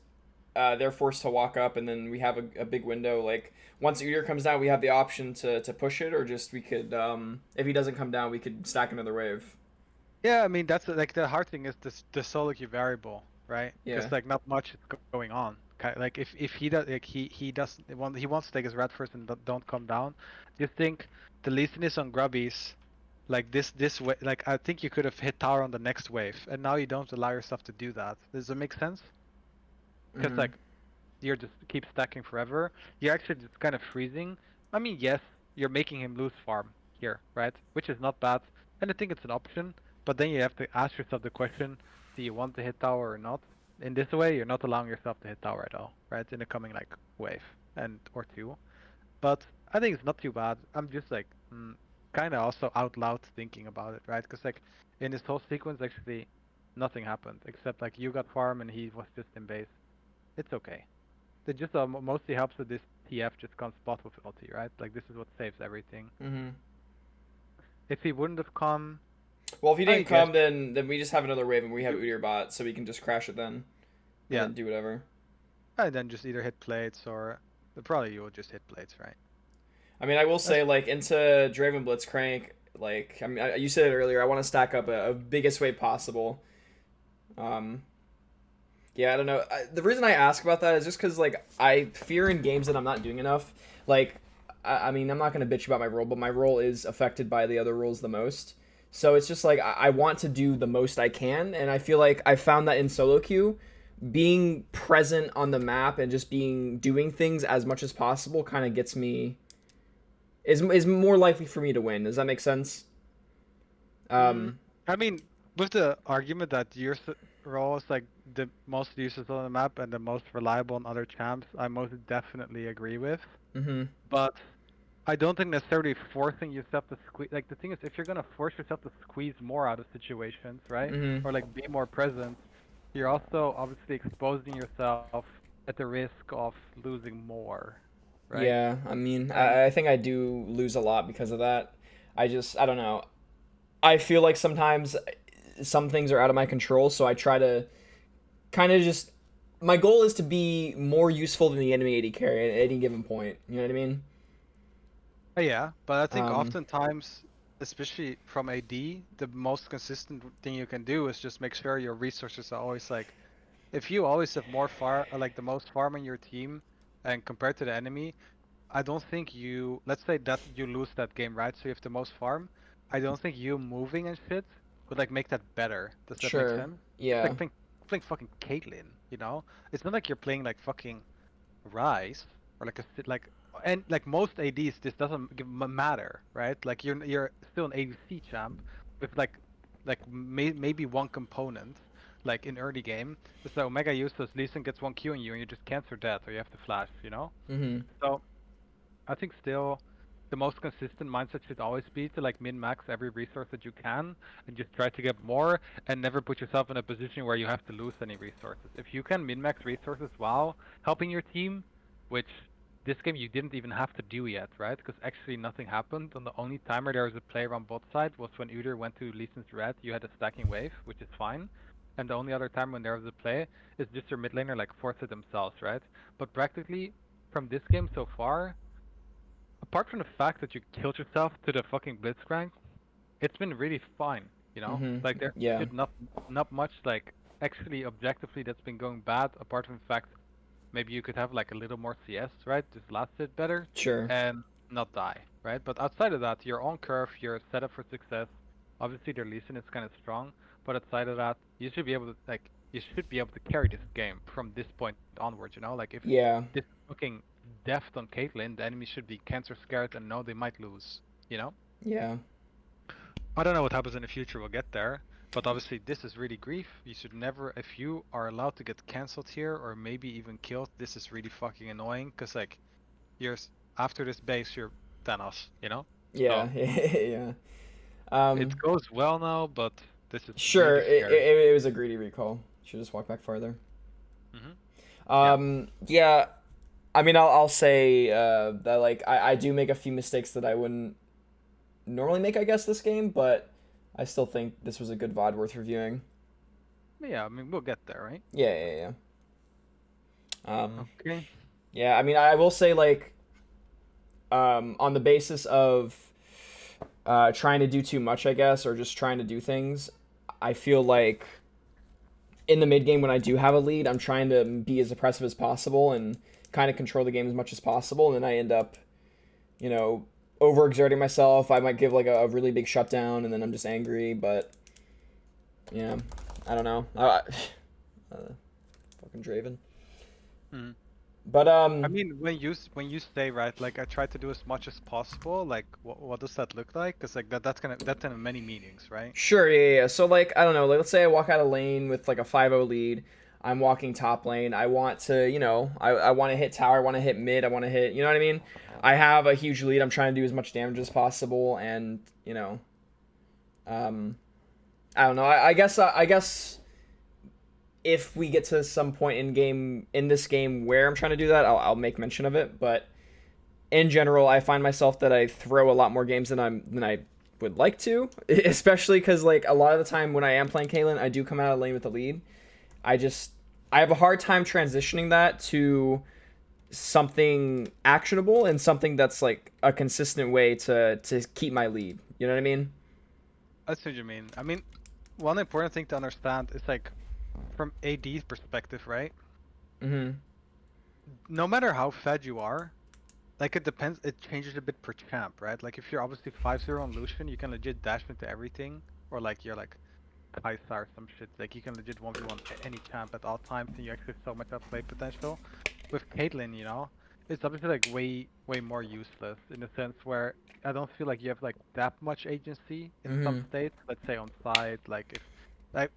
they're forced to walk up, and then we have a big window. Like once Udyr comes down, we have the option to push it, or just we could, if he doesn't come down, we could stack another wave. Yeah, I mean that's like the hard thing is the solo queue variable, right? Yeah. Because like not much is going on. Like if he does like he doesn't he wants to take his red first and don't come down. Do you think the Lee Sin is on grubbies? Like this way, like I think you could have hit tower on the next wave, and now you don't allow yourself to do that. Does it make sense? Because Mm-hmm. like you're just keep stacking forever. You're actually just kind of freezing. I mean, yes, you're making him lose farm here, right? Which is not bad, and I think it's an option. But then you have to ask yourself the question: do you want to hit tower or not? In this way, you're not allowing yourself to hit tower at all, right? In the coming like wave and or two. But I think it's not too bad. I'm just like kind of also out loud thinking about it, right? Because like in this whole sequence, actually, nothing happened except like you got farm and he was just in base. It's okay. It just mostly helps that this TF just comes spot with ulti, right? Like this is what saves everything. Mm-hmm. If he wouldn't have come, Well, if he I didn't guess come, then we just have another wave, and we have Udyr bot, so we can just crash it then, yeah, and do whatever. and then just either hit plates or probably you will just hit plates, right? I mean, I will say, like, into Draven Blitz Crank, like, I mean, you said it earlier, I want to stack up a biggest way possible. Yeah, I don't know. The reason I ask about that is just because, like, I fear in games that I'm not doing enough. Like, I mean, I'm not going to bitch about my role, but my role is affected by the other roles the most. So it's just like, I want to do the most I can, and I feel like I found that in solo queue, being present on the map and just doing things as much as possible kind of gets me is more likely for me to win. Does that make sense? I mean, with the argument that your role is like the most useless on the map and the most reliable on other champs, I most definitely agree with. Mm-hmm. But I don't think necessarily forcing yourself to squeeze. Like the thing is, if you're gonna force yourself to squeeze more out of situations, right, Mm-hmm. or like be more present, you're also obviously exposing yourself at the risk of losing more, right? Yeah, I mean, And I think I do lose a lot because of that. I don't know. I feel like sometimes some things are out of my control, so I try to kind of just. My goal is to be more useful than the enemy AD carry at any given point. You know what I mean? yeah, but I think Um, oftentimes, especially from AD, the most consistent thing you can do is just make sure your resources are always like if you always have more like the most farm in your team, and compared to the enemy, I don't think you. Let's say that you lose that game, right? So you have the most farm. I don't think you moving and shit would like make that better. Does that make Sure. sense? It's Yeah. like playing fucking CAITLYN, you know? It's not like you're playing like fucking Rise or like like and like most ADs. This doesn't matter, right? Like you're still an ADC champ with maybe one component. Like in early game, it's like Omega useless, Lee Sin gets one Q on you and you just cancel death or you have to flash, you know? Mhm. So I think still the most consistent mindset should always be to like min-max every resource that you can and just try to get more and never put yourself in a position where you have to lose any resources. If you can min-max resources while helping your team, which this game you didn't even have to do yet, right? Because actually nothing happened. And the only timer there was a player on bot side was when Udyr went to Lee Sin's red, you had a stacking wave, which is fine. And the only other time when there was a play is just your mid laner like forced it themselves, right? But practically from this game so far, apart from the fact that you killed yourself to the fucking Blitzcrank, it's been really fine, you know? Mhm. Like there Yeah. should not much like actually objectively that's been going bad apart from the fact maybe you could have like a little more CS, right? Just last it better Sure. and not die, right? But outside of that, you're on curve, you're set up for success. Obviously their Lee Sin is kind of strong, but outside of that, you should be able to like you should be able to carry this game from this point onwards, you know? Like if Yeah. this fucking deft on CAITLYN, the enemy should be cancer scared and know they might lose, you know? Yeah. I don't know what happens in the future, we'll get there. But obviously this is really grief. You should never, if you are allowed to get cancelled here or maybe even killed, this is really fucking annoying. Cause like, you're, after this base, you're Thanos, you know? Yeah. So, Yeah. it goes well now, but this is Sure. really scary. It was a greedy recall. Should just walk back farther. Hmm. Yeah. Yeah. I mean, I'll say that like I do make a few mistakes that I wouldn't normally make, I guess, this game, but I still think this was a good VOD worth reviewing. Yeah, I mean, we'll get there, right? Yeah, yeah, yeah. Okay. Yeah. I mean, I will say like on the basis of trying to do too much, I guess, or just trying to do things, I feel like in the mid game when I do have a lead, I'm trying to be as oppressive as possible and kind of control the game as much as possible, and then I end up, you know, overexerting myself. I might give like a really big shutdown, and then I'm just angry. But yeah, I don't know. Fucking Draven. Mhm. But I mean, when you say right, like I try to do as much as possible. Like, what does that look like? Cause like that's in many meanings, right? sure, yeah, yeah. So like I don't know. Like, let's say I walk out of lane with like a 5-0 lead. I'm walking top lane. I want to, you know, I want to hit tower. I want to hit mid. I want to hit. You know what I mean? I have a huge lead. I'm trying to do as much damage as possible, and you know, um, I don't know. I guess if we get to some point in this game where I'm trying to do that, I'll make mention of it. But in general, I find myself that I throw a lot more games than I would like to, especially because like a lot of the time when I am playing CAITLYN, I do come out of lane with the lead. I just I have a hard time transitioning that to something actionable and something that's like a consistent way to keep my lead. You know what I mean? I see what you mean. I mean, one important thing to understand is like from AD's perspective, right? Mm-hmm. No matter how fed you are, like it depends. It changes a bit per champ, right? Like if you're obviously 5-0 on Lucian, you can legit dash into everything, or like you're like Kaisa or some shit. Like you can legit 1v1 any champ at all times, and you actually have so much outplay potential. With CAITLYN, you know, it's obviously like way more useless in the sense where I don't feel like you have like that much agency in some Mm-hmm. states. Let's say on side, like if like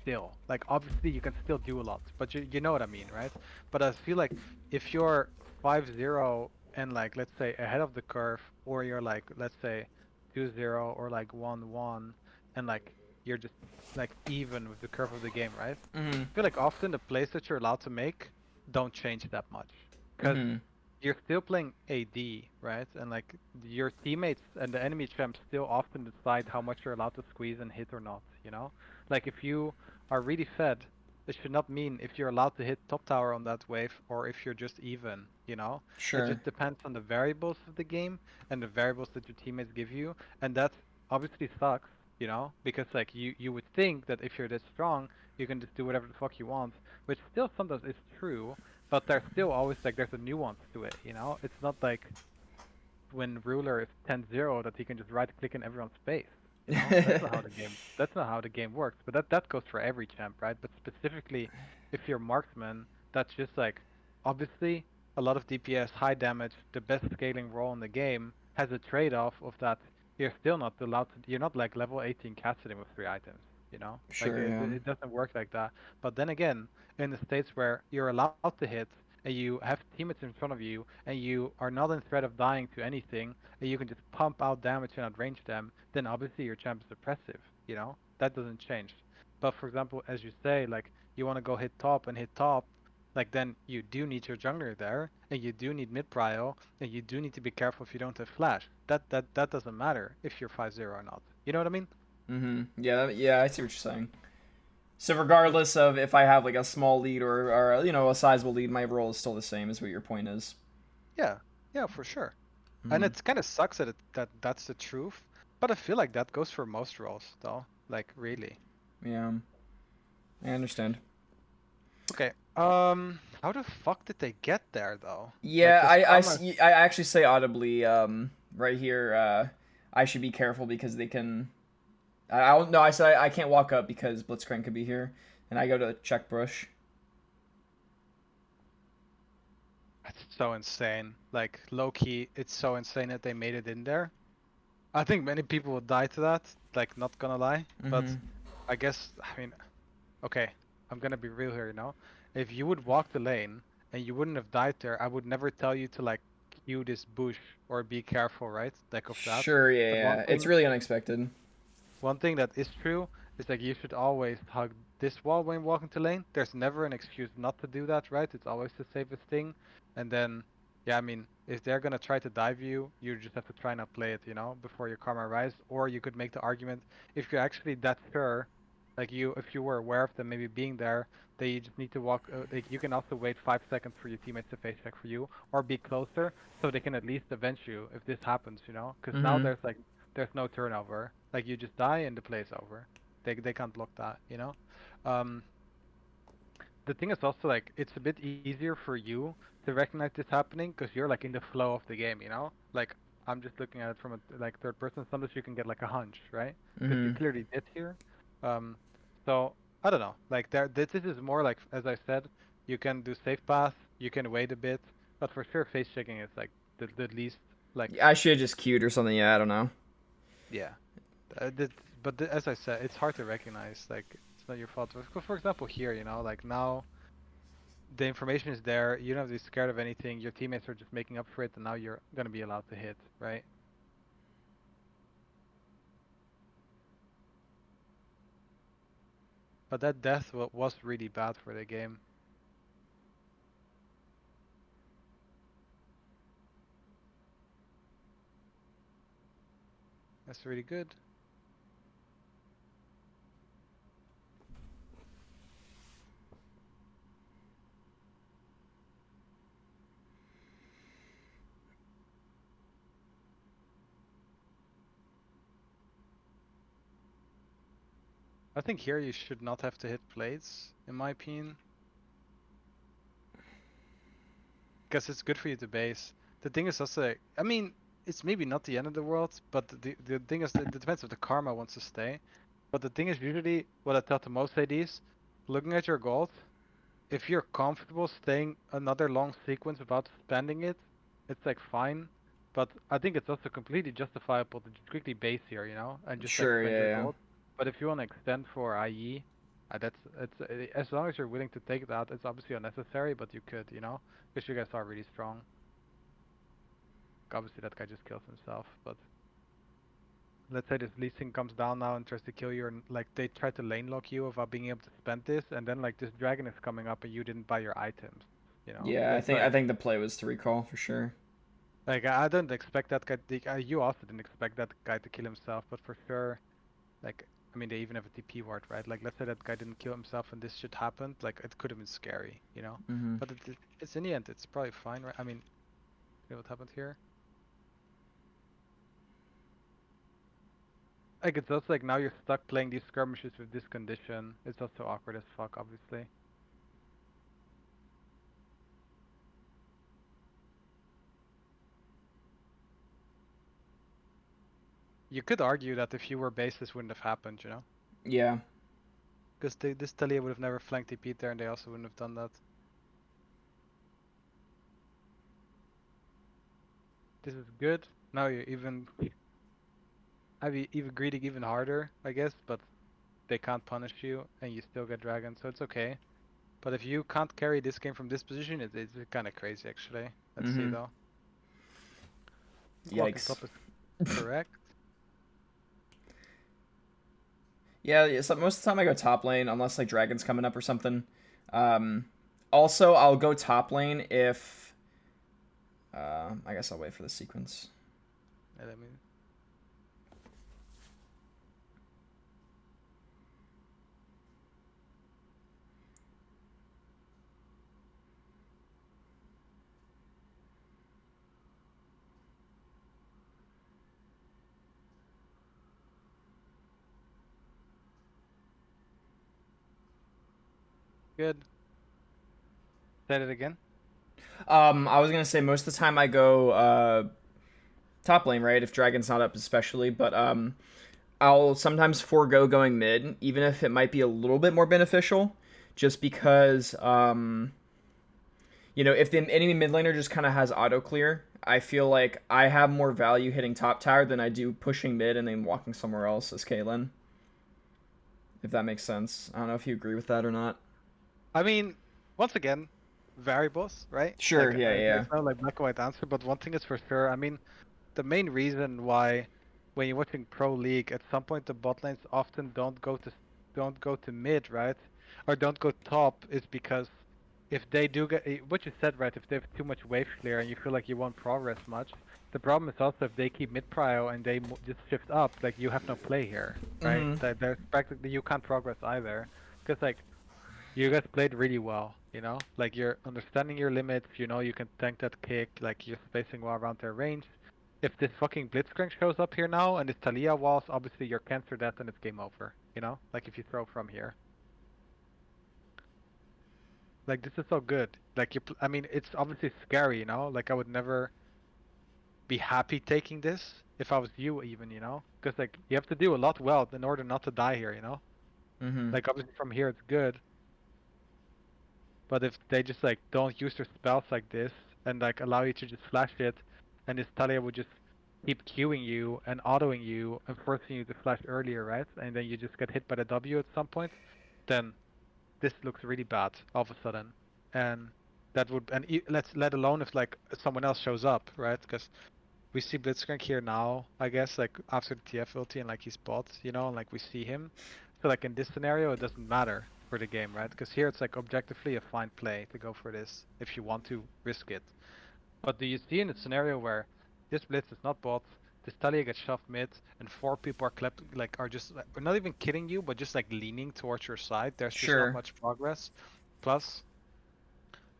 still like obviously you can still do a lot, but you know what I mean, right? But I feel like if you're 5-0 and like let's say ahead of the curve, or you're like let's say 2-0 or like 1-1, and like you're just like even with the curve of the game, right? Mm-hmm. I feel like often the plays that you're allowed to make don't change that much because Mm-hmm. you're still playing AD, right? And like your teammates and the enemy champs still often decide how much you're allowed to squeeze and hit or not, you know? Like if you are really fed, it should not mean if you're allowed to hit top tower on that wave or if you're just even, you know? It Sure. just depends on the variables of the game and the variables that your teammates give you, and that obviously sucks, you know? Because like you would think that if you're this strong, you can just do whatever the fuck you want, which still sometimes is true, but there's still always like there's a nuance to it, you know? It's not like when ruler is 10-0 that he can just right click in everyone's face. You know? That's not how the game works. But that goes for every champ, right? But specifically if you're marksman, that's just like obviously a lot of DPS, high damage, the best scaling role in the game has a trade-off of that you're still not allowed to, you're not like level 18 casting with 3 items, you know? Like Sure, yeah. it doesn't work like that. But then again, in the states where you're allowed to hit and you have teammates in front of you and you are not in threat of dying to anything and you can just pump out damage and outrange them, then obviously your champ is oppressive, you know? That doesn't change. But for example, as you say, like you want to go hit top, like then you do need your jungler there and you do need mid prio and you do need to be careful if you don't have flash. That doesn't matter if you're 5-0 or not. You know what I mean? Yeah, yeah, I see what you're saying. So regardless of if I have like a small lead or you know a sizable lead, my role is still the same. Is what your point is? Yeah. Yeah, for sure. And it kind of sucks that that's the truth, but I feel like that goes for most roles, though. Like really. Yeah, I understand. Okay. How the fuck did they get there though? Like, Yeah, cause Karma. I actually say audibly right here. I should be careful because they can. I don't know. I said I can't walk up because Blitzcrank could be here, and I go to check bush. That's so insane. Like low key, it's so insane that they made it in there. I think many people would die to that. Like, not gonna lie, but Mm-hmm. I guess I mean, okay, I'm gonna be real here, you know. If you would walk the lane and you wouldn't have died there, I would never tell you to like queue this bush or be careful, right? Like of that. Sure. Yeah. But Yeah. It's really unexpected. one thing that is true is like you should always hug this wall when walking to lane. There's never an excuse not to do that, right? It's always the safest thing. And then, yeah, I mean, if they're gonna try to dive you, you just have to try not play it, you know, before your karma rise. Or you could make the argument if you're actually that sure, like if you were aware of them maybe being there, that you just need to walk. Like you can also wait 5 seconds for your teammates to face check for you, or be closer so they can at least avenge you if this happens, you know? Because now Mm-hmm. there's no turnover. Like you just die and the play's over. They can't block that, you know? Um, the thing is also like it's a bit easier for you to recognize this happening because you're like in the flow of the game, you know? Like I'm just looking at it from a like third person. Sometimes you can get like a hunch, right? Because you Mm-hmm. clearly did here. Um, so I don't know. Like this is more like as I said, you can do safe path, you can wait a bit, but for sure face checking is like the least like I should have just queued or something. Yeah. I don't know. yeah. As I said, it's hard to recognize. Like, it's not your fault. For example, here, you know, like now the information is there. You don't have to be scared of anything. Your teammates are just making up for it, and now you're gonna be allowed to hit, right? But that death was really bad for the game. That's really good. I think here you should not have to hit plates, in my opinion, because it's good for you to base. The thing is also, I mean, it's maybe not the end of the world, but the thing is, it depends if the karma wants to stay. But the thing is, usually what I tell to most ADs, looking at your gold, if you're comfortable staying another long sequence without spending it, it's like fine. But I think it's also completely justifiable to just quickly base here, you know, and just like Sure. spend Yeah. your Yeah. gold. But if you want to extend for IE, that's it's as long as you're willing to take that, it's obviously unnecessary, but you could, you know, because you guys are really strong. Obviously that guy just kills himself, but let's say this Lee Sin comes down now and tries to kill you, and like they try to lane lock you without being able to spend this, and then like this dragon is coming up and you didn't buy your items, you know? Yeah. That's I like think the play was to recall for sure. I don't expect that guy. You also didn't expect that guy to kill himself, but for sure, like I mean they even have a TP ward, right? Like let's say that guy didn't kill himself and this shit happened, like it could have been scary, you know? Mm-hmm. But it's in the end, it's probably fine, right? I mean, you know what happened here? Like it's also like now you're stuck playing these skirmishes with this condition. It's also awkward as fuck, obviously. you could argue that if you were base, this wouldn't have happened, you know? Yeah. Because this Talia would have never flanked TP there, and they also wouldn't have done that. This is good. Now you're even... even greeting even harder, I guess, but they can't punish you, and you still get dragon, so it's okay. But if you can't carry this game from this position, it's kind of crazy, actually. Let's see, though. Walking Yikes. top is correct. Yeah, so most of the time I go top lane, unless like dragon's coming up or something. Also, I'll go top lane if... I guess I'll wait for the sequence. Yeah, let me... Good. Say it again. I was gonna say most of the time I go top lane, right? If dragon's not up, especially, but I'll sometimes forego going mid, even if it might be a little bit more beneficial, just because if the enemy mid laner just kind of has auto clear, I feel like I have more value hitting top tower than I do pushing mid and then walking somewhere else as CAITLYN. If that makes sense. I don't know if you agree with that or not. I mean, once again, variables, right? Sure, Like, yeah. there's no like black and white answer, but one thing is for sure. I mean, the main reason why when you're watching Pro League, at some point the bot lanes often don't go to mid, right? Or don't go top is because if they do get what you said, right? If they have too much wave clear and you feel like you won't progress much, the problem is also if they keep mid prio and they just shift up, like you have no play here, right? There's practically you can't progress either, because like you guys played really well, you know? Like you're understanding your limits, you know, you can tank that kick, like you're spacing well around their range. If this fucking Blitzcrank shows up here now and this Talia walls, obviously you're cancel that and it's game over, you know? Like if you throw from here. Like this is so good. Like I mean, it's obviously scary, you know? Like I would never be happy taking this if I was you even, you know? Because like you have to do a lot well in order not to die here, you know? Like obviously from here it's good. But if they just like don't use their spells like this and like allow you to just flash it, and this Talia would just keep queuing you and autoing you and forcing you to flash earlier, right? And then you just get hit by the W at some point, then this looks really bad all of a sudden. And that would let's let alone if like someone else shows up, right? Because we see Blitzcrank here now, I guess, like after the TF ulti and like he's bot, you know, and like we see him. So like in this scenario, it doesn't matter for the game, right? Because here it's like objectively a fine play to go for this if you want to risk it. But do you see in the scenario where this Blitz is not bot, this Talia gets shoved mid, and 4 people are just like, not even kidding you, but just like leaning towards your side. There's just not Sure. much progress. Plus,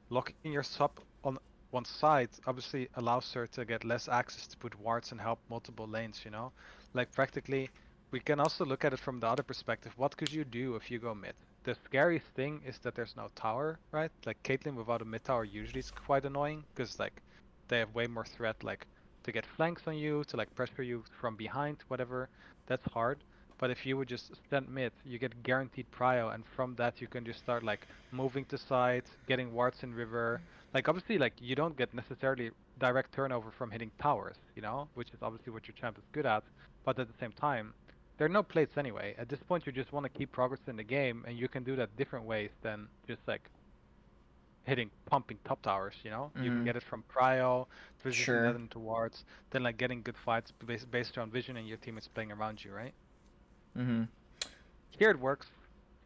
locking your sub on one side obviously allows her to get less access to put wards and help multiple lanes, you know? Like practically, we can also look at it from the other perspective. What could you do if you go mid? The scariest thing is that there's no tower, right? Like CAITLYN without a mid tower usually is quite annoying, because like they have way more threat like to get flanks on you, to like pressure you from behind, whatever. That's hard. But if you would just stand mid, you get guaranteed prio, and from that you can just start like moving to side, getting wards in river. Like obviously like you don't get necessarily direct turnover from hitting towers, you know, which is obviously what your champ is good at. But at the same time, there are no plates anyway. At this point you just want to keep progress in the game, and you can do that different ways than just like pumping top towers, you know? You can get it from prio, position that Sure. into wards, then like getting good fights based on vision and your teammates playing around you, right? Here it works.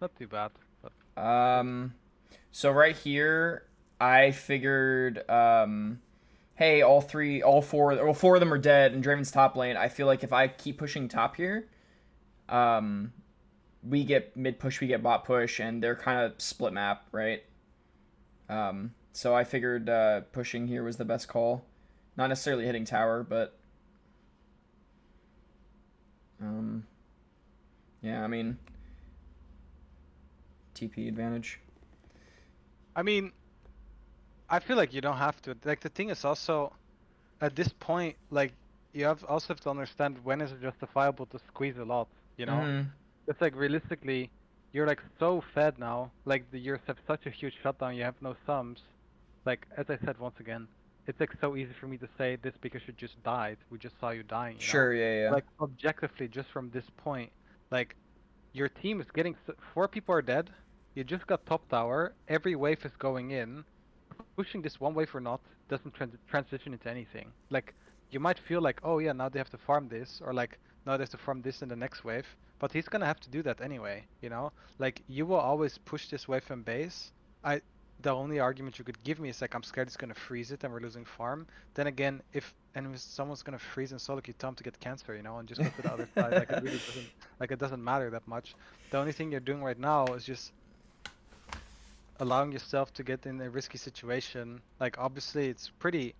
Not too bad, but good. So right here, I figured, hey, four of them are dead, and Draven's top lane. I feel like if I keep pushing top here, we get mid push, we get bot push, and they're kind of split map, right? So I figured pushing here was the best call. Not necessarily hitting tower, but yeah, I mean, TP advantage. I mean, I feel like you don't have to. Like the thing is also, at this point, like you also have to understand when is it justifiable to squeeze a lot, you know? Mm-hmm. It's like realistically, you're like so fed now. Like the years have such a huge shutdown. You have no sums. Like as I said once again, it's like so easy for me to say this because you just died. We just saw you dying, you know. Sure, yeah, yeah. Like objectively, just from this point, like your team is getting 4 people are dead. You just got top tower. Every wave is going in. Pushing this one wave or not doesn't transition into anything. Like you might feel like, oh yeah, now they have to farm this, or like now they have to farm this in the next wave. But he's gonna have to do that anyway, you know? Like you will always push this wave in base. The only argument you could give me is like I'm scared it's gonna freeze it and we're losing farm. Then again, if someone's gonna freeze in solo queue, tell them to get cancer, you know, and just go to the other side. Like it really doesn't like it doesn't matter that much. The only thing you're doing right now is just allowing yourself to get in a risky situation. Like obviously it's pretty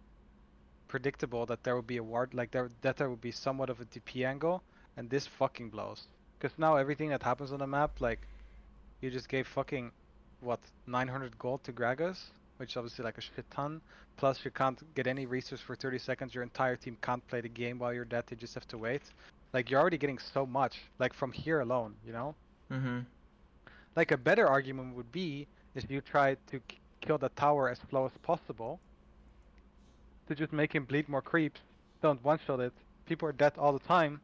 predictable that there will be a ward, like there will be somewhat of a DP angle, and this fucking blows. Because now everything that happens on the map, like you just gave fucking what 900 gold to Gragas, which is obviously like a shit ton. Plus you can't get any resource for 30 seconds. Your entire team can't play the game while you're dead. They just have to wait. Like you're already getting so much, like from here alone, you know. Mm-hmm. Like a better argument would be if you try to kill the tower as slow as possible to just make him bleed more creeps. Don't one-shot it. People are dead all the time.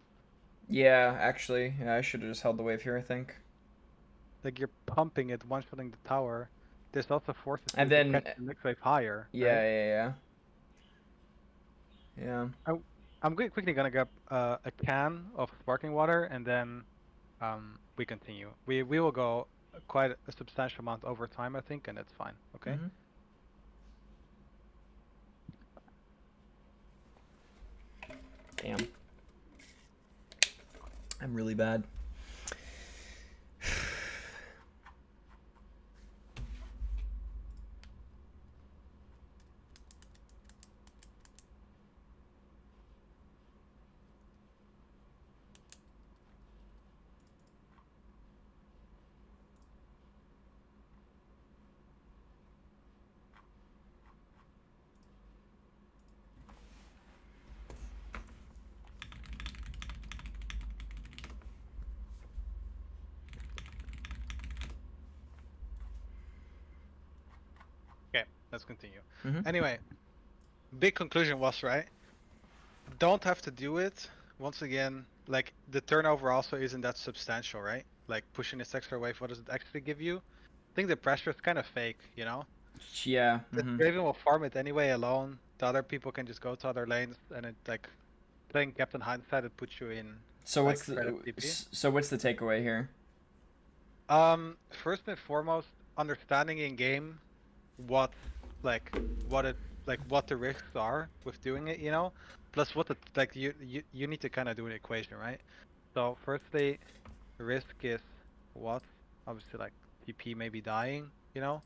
Yeah, actually, yeah, I should have just held the wave here, I think. Like you're pumping it, one-shotting the tower. This also forces you And to then, catch the next wave higher, yeah, right? yeah, yeah. Yeah. I'm quickly gonna grab a can of sparkling water and then we continue. We will go quite a substantial amount over time, I think, and that's fine. Okay. Mm-hmm. Damn. I'm really bad. Okay, let's continue. Mm-hmm. Anyway, big conclusion was right. Don't have to do it. Once again, like the turnover also isn't that substantial, right? Like pushing this extra wave, what does it actually give you? I think the pressure is kind of fake, you know? Yeah. The Mm-hmm. Draven will farm it anyway alone. The other people can just go to other lanes, and it like playing Captain Hindsight, it puts you in So like what's straight up the TP. so what's the takeaway here? First and foremost, understanding in game what like what it like what the risks are with doing it, you know. Plus what the like you need to kind of do an equation, right? So firstly, risk is what? Obviously like TP maybe dying, you know.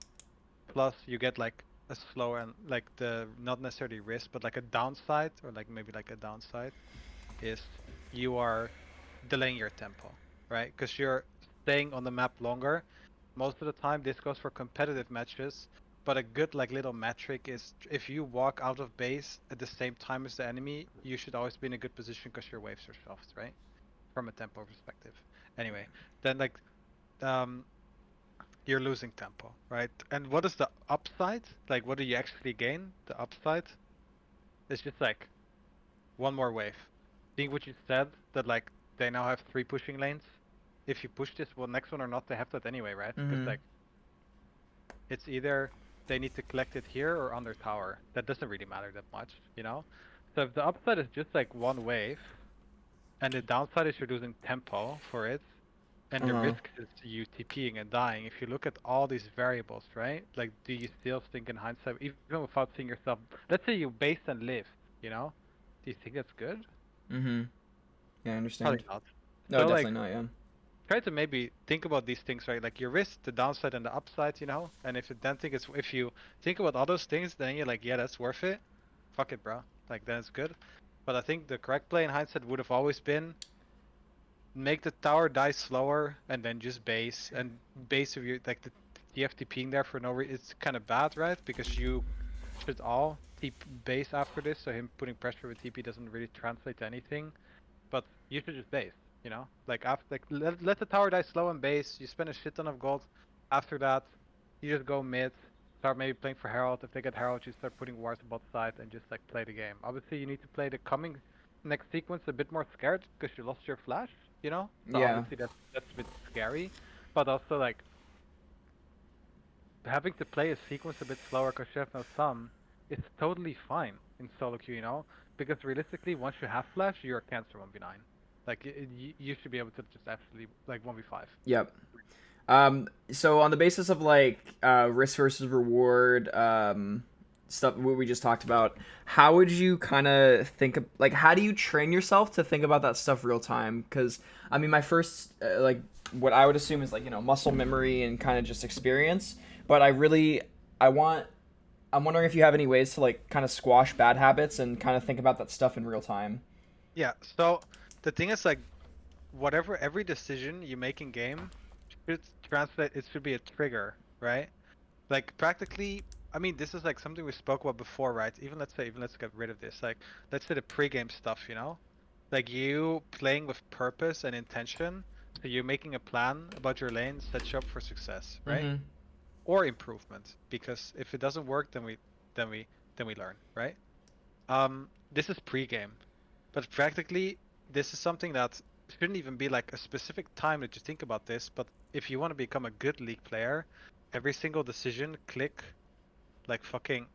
Plus you get like a slower and like the not necessarily risk, but like a downside or like maybe like a downside is you are delaying your tempo, right? Because you're staying on the map longer. Most of the time, this goes for competitive matches. But a good like little metric is if you walk out of base at the same time as the enemy, you should always be in a good position because your waves are soft, right? From a tempo perspective. Anyway, then like um, you're losing tempo, right? And what is the upside? Like, what do you actually gain? The upside is just like one more wave. Being what you said, that like they now have 3 pushing lanes. If you push this well next one or not, they have that anyway, right? Because Mm-hmm. like it's either they need to collect it here or under tower. That doesn't really matter that much, you know? So if the upside is just like one wave, and the downside is you're losing tempo for it, and the Uh-huh. risk is you TPing and dying. If you look at all these variables, right? Like, do you still think in hindsight, even without seeing yourself, let's say you base and live, you know? Do you think that's good? Mm-hmm. Yeah, I Probably understand. not. No, So like definitely not. Yeah. try to maybe think about these things, right? Like your risk, the downside and the upside, you know? And if you then think it's if you think about all those things, then you're like, yeah, that's worth it. Fuck it, bro. Like then it's good. But I think the correct play in hindsight would have always been make the tower die slower and then just base. And base if you like the TFTPing there for no reason, it's kind of bad, right? Because you should all base after this, so him putting pressure with TP doesn't really translate to anything. But you should just base, you know? Like after let the tower die slow and base, you spend a shit ton of gold. After that, you just go mid, start maybe playing for Herald. If they get Herald, you start putting wards on bot side and just like play the game. Obviously you need to play the coming next sequence a bit more scared because you lost your flash, you know? So Yeah. obviously that's a bit scary. But also like having to play a sequence a bit slower because you have no stun is totally fine in solo queue, you know? Because realistically, once you have flash, you're a cancer 1v9. Like, you should be able to just absolutely, like, 1v5. Yep. So on the basis of like risk versus reward stuff what we just talked about, how would you kind of think of, like, how do you train yourself to think about that stuff real time? Because I mean, my first like what I would assume is like, you know, muscle memory and kind of just experience. But I want I'm wondering if you have any ways to like kind of squash bad habits and kind of think about that stuff in real time. Yeah, so the thing is, like, every decision you make in game should translate, it should be a trigger, right? Like, practically, I mean, this is like something we spoke about before, right? Even let's get rid of this. Like, let's say the pre-game stuff, you know? Like, you playing with purpose and intention, so you're making a plan about your lane, sets you up for success, right? Mm-hmm. Or improvement, because if it doesn't work, then we learn, right? This is pre-game, but practically this is something that shouldn't even be like a specific time that you think about this. But if you want to become a good League player, every single decision, click, like fucking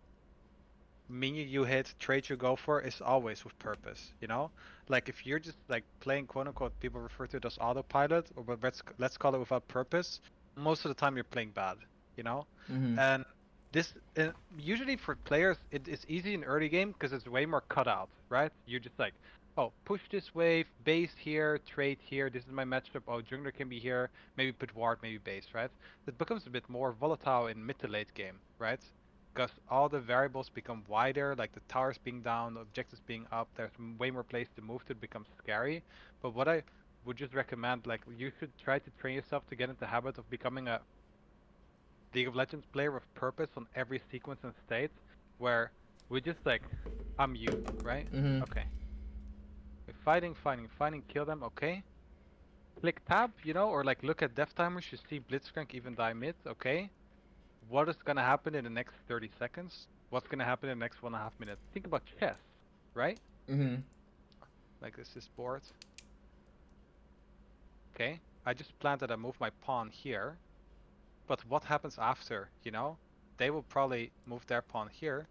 menu you hit, trade you go for is always with purpose, you know? Like if you're just like playing quote unquote, people refer to it as autopilot, or but let's call it without purpose, most of the time you're playing bad, you know? Mm-hmm. And this usually for players it's easy in early game because it's way more cut out, right? You're just like, oh, push this wave, base here, trade here, this is my matchup, oh, jungler can be here, maybe put ward, maybe base, right? It becomes a bit more volatile in mid to late game, right? Because all the variables become wider, like the towers being down, the objectives being up, there's way more place to move to, it becomes scary. But what I would just recommend, like, you should try to train yourself to get into the habit of becoming a League of Legends player with purpose on every sequence and state, where we just like, I'm you, right? Mm-hmm. Okay. Fighting, kill them, okay. Click tab, you know, or like look at death timers, you see Blitzcrank even die mid, okay. What is gonna happen in the next 30 seconds? What's gonna happen in the next 1.5 minutes? Think about chess, right? Mm-hmm. Like this is board. Okay, I just planned that I move my pawn here, but what happens after, you know? They will probably move their pawn here.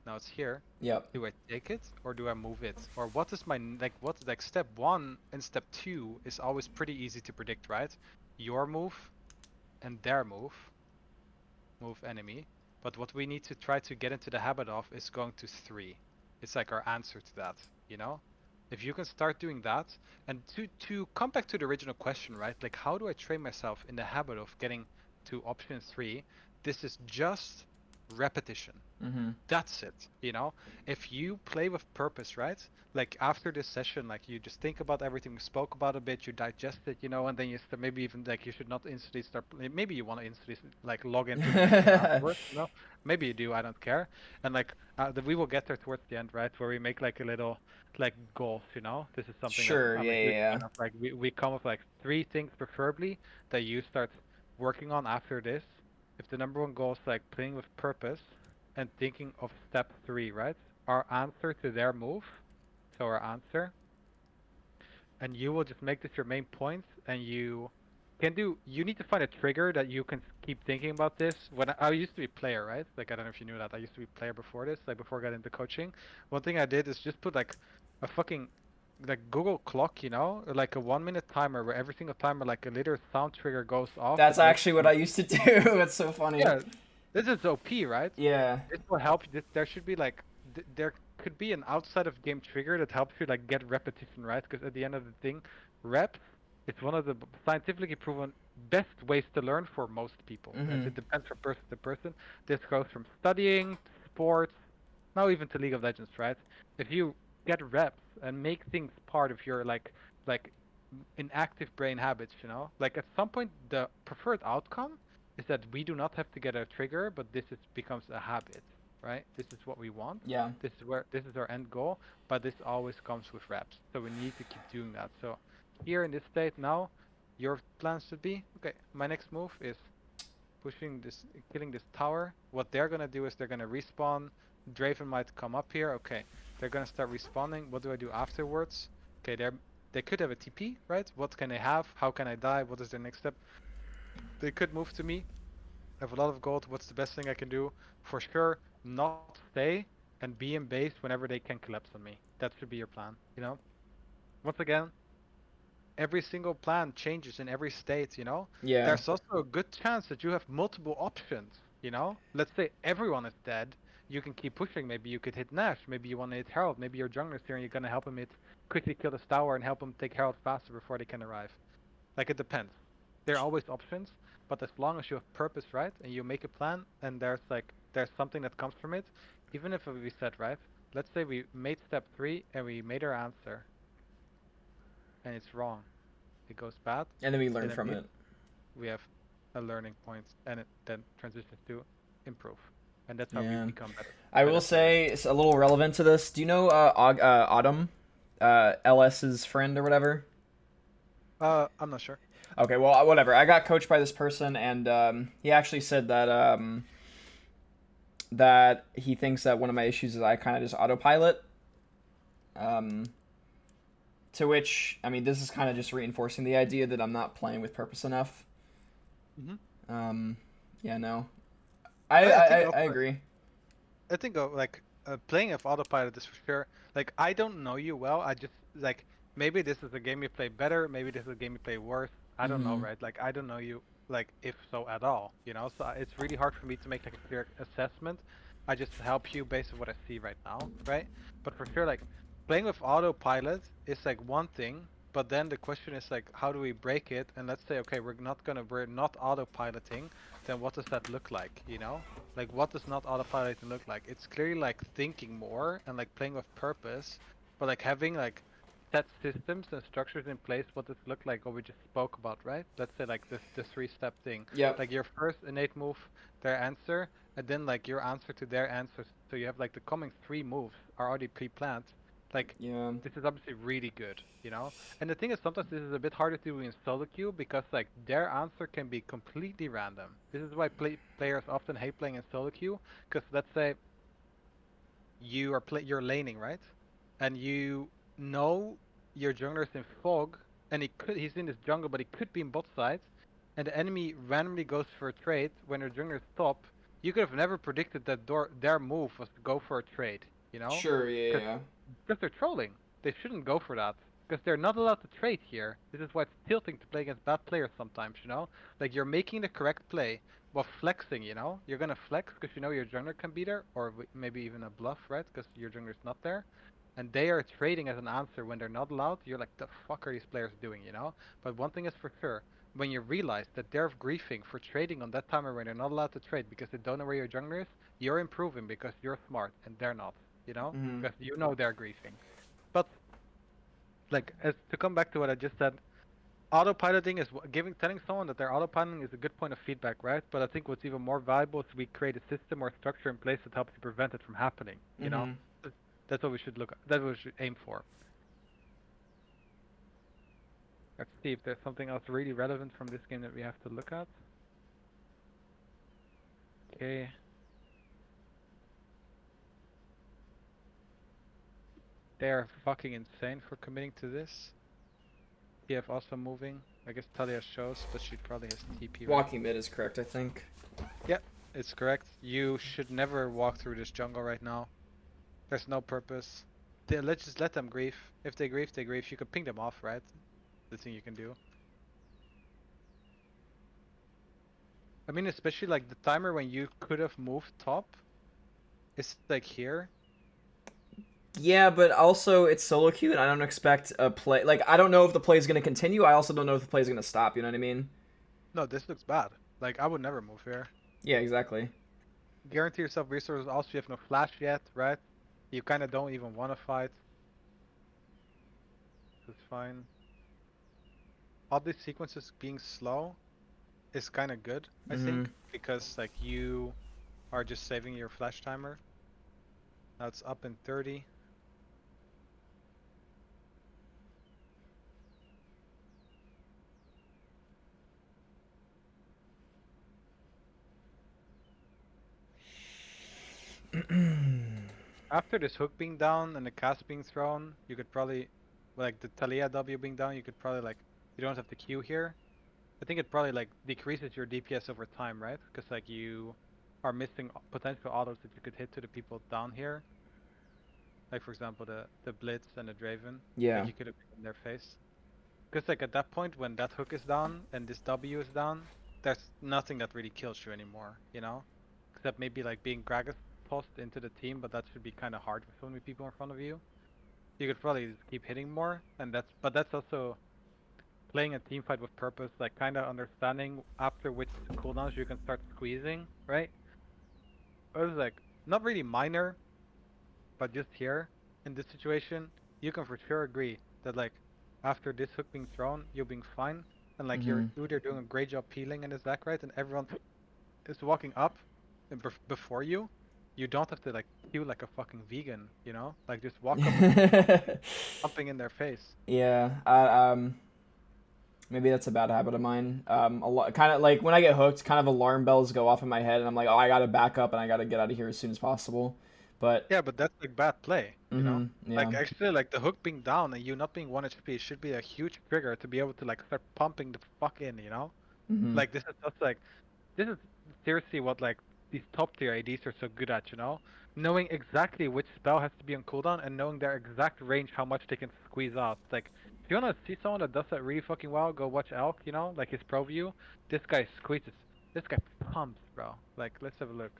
Now it's here. Yep. Do I take it or do I move it? Or what is my like step 1 and step 2 is always pretty easy to predict, right? Your move and their move enemy. But what we need to try to get into the habit of is going to 3. It's like our answer to that, you know? If you can start doing that, and to come back to the original question, right? Like, how do I train myself in the habit of getting to option 3? This is just repetition. Mm-hmm. That's it, you know? If you play with purpose, right? Like after this session, like you just think about everything we spoke about a bit, you digest it, you know, and then you start, maybe even like you should not instantly start, maybe you want to instantly like log into the session afterwards, you know? Maybe you do, I don't care. And like we will get there towards the end, right? Where we make like a little like goals, you know? This is something that Sure. I'm Yeah. a Yeah. huge Yeah. fan of. Like we come with like 3 things preferably that you start working on after this. If the number one goal is like playing with purpose, and thinking of step 3, right? Our answer to their move. So our answer. And you will just make this your main point and you need to find a trigger that you can keep thinking about this. When I used to be player, right? Like I don't know if you knew that. I used to be player before this, like before I got into coaching. One thing I did is just put like a fucking like Google clock, you know, or like a 1 minute timer where every single timer like a little sound trigger goes off. That's It makes actually what I used to do. It's so funny. yeah, this is OP, right? Yeah. This will help you. There should be like there could be an outside of game trigger that helps you like get repetition, right? Because at the end of the thing, reps it's one of the scientifically proven best ways to learn for most people. Right? Mm-hmm. It depends from person to person. This goes from studying to sports, now even to League of Legends, right? If you get reps and make things part of your like inactive brain habits, you know, like at some point the preferred outcome is that we do not have to get a trigger, but this becomes a habit, right? This is what we want. Yeah. This is our end goal, but this always comes with reps. So we need to keep doing that. So here in this state now, your plan should be, okay, my next move is pushing this, killing this tower. What they're gonna do is they're gonna respawn. Draven might come up here. Okay, they're gonna start respawning. What do I do afterwards? Okay, they could have a TP, right? What can they have? How can I die? What is their next step? They could move to me. I have a lot of gold. What's the best thing I can do? For sure, not stay and be in base whenever they can collapse on me. That should be your plan, you know? Once again, every single plan changes in every state, you know? Yeah. There's also a good chance that you have multiple options, you know? Let's say everyone is dead. You can keep pushing. Maybe you could hit Nash. Maybe you want to hit Herald. Maybe your jungler's here and you're going to help him hit, quickly kill this tower and help him take Herald faster before they can arrive. Like, it depends. There are always options, but as long as you have purpose, right, and you make a plan and there's something that comes from it, even if we said, right, let's say we made step 3 and we made our answer and it's wrong. It goes bad. And then we learn and then from it. We have a learning point and it then transitions to improve. And that's how Yeah. we become better. I will say it's a little relevant to this. Do you know Autumn, LS's friend or whatever? I'm not sure. Okay, well, whatever. I got coached by this person, and he actually said that that he thinks that one of my issues is I kind of just autopilot. To which, I mean, this is kind of just reinforcing the idea that I'm not playing with purpose enough. Mm-hmm. Yeah, no. I I agree. I think like playing with autopilot is for sure. Like, I don't know you well. I just like, maybe this is a game you play better. Maybe this is a game you play worse. I don't know, right? Like, I don't know you, like, if so at all, you know? So it's really hard for me to make like a clear assessment. I just help you based on what I see right now, right? But for sure, like, playing with autopilot is like one thing, but then the question is like, how do we break it? And let's say, okay, we're not autopiloting, then what does that look like, you know? Like, what does not autopiloting look like? It's clearly like thinking more and like playing with purpose, but like having like set systems and structures in place, what does it look like, what we just spoke about, right? Let's say like this, the 3-step thing. Yep. Like your first innate move, their answer, and then like your answer to their answer. So you have like the coming 3 moves are already pre-planned. Like, Yeah. this is obviously really good, you know? And the thing is, sometimes this is a bit harder to do in solo queue because like their answer can be completely random. This is why players often hate playing in solo queue, because let's say you're laning, right? And you know your jungler's in fog, and he's in this jungle, but he could be in bot side, and the enemy randomly goes for a trade when their jungler's top. You could have never predicted that their move was to go for a trade, you know? Sure. Yeah. Because they're trolling. They shouldn't go for that. Because they're not allowed to trade here. This is why it's tilting to play against bad players sometimes, you know? Like, you're making the correct play while flexing, you know? You're gonna flex because you know your jungler can be there, or maybe even a bluff, right? Because your jungler's not there. And they are trading as an answer when they're not allowed. You're like, the fuck are these players doing, you know? But one thing is for sure, when you realize that they're griefing for trading on that timer when they're not allowed to trade because they don't know where your jungler is, you're improving because you're smart and they're not, you know? Because you know they're griefing. But like, as to come back to what I just said, autopiloting is telling someone that they're autopiloting is a good point of feedback, right? But I think what's even more valuable is we create a system or structure in place that helps you prevent it from happening. You know, that's what we should look at. That's what we should aim for. Let's see if there's something else really relevant from this game that we have to look at. Okay. They're fucking insane for committing to this. TF also moving. I guess Talia shows, but she probably has TP. Right? Walking mid is correct, I think. Yep, it's correct. You should never walk through this jungle right now. There's no purpose. Let's just let them grief. If they grief, they grief. You can ping them off, right? The thing you can do. I mean, especially like the timer when you could have moved top. It's like here. Yeah, but also it's solo queue, and I don't expect a play. Like, I don't know if the play is going to continue. I also don't know if the play is going to stop. You know what I mean? No, this looks bad. Like, I would never move here. Yeah, exactly. Guarantee yourself resources. Also, you have no flash yet, right? You kind of don't even want to fight. It's fine. All these sequences being slow is kind of good, I think, because like you are just saving your flash timer. Now it's up in 30. After this hook being down and the cast being thrown, you could probably, like the Talia W being down, you could probably like, you don't have the Q here. I think it probably like decreases your DPS over time, right? Because like you are missing potential autos that you could hit to the people down here. Like for example, the Blitz and the Draven. Yeah. Like you could have in their face. Because like at that point when that hook is down and this W is down, there's nothing that really kills you anymore, you know? Except maybe like being Gragas tossed into the team, but that should be kind of hard with so many people in front of you. You could probably just keep hitting more, and that's also playing a team fight with purpose, like kind of understanding after which cooldowns you can start squeezing, right? It was like not really minor, but just here in this situation, you can for sure agree that like after this hook being thrown, you're being fine, and like you're either doing a great job peeling in his back right, and everyone is walking up and before you. You don't have to like queue like a fucking vegan, you know? Like just walk up and jumping in their face. Yeah. Maybe that's a bad habit of mine. A lot, kind of like when I get hooked, kind of alarm bells go off in my head, and I'm like, oh, I gotta back up and I gotta get out of here as soon as possible. But Yeah, but that's like bad play, you know? yeah. Like actually like the hook being down and you not being 1 HP should be a huge trigger to be able to like start pumping the fuck in, you know? Like this is just like this is seriously what like these top tier ADs are so good at, you know? Knowing exactly which spell has to be on cooldown and knowing their exact range how much they can squeeze out. Like if you wanna see someone that does that really fucking well, go watch Elk, you know, like his pro view. This guy squeezes. This guy pumps, bro. Like let's have a look.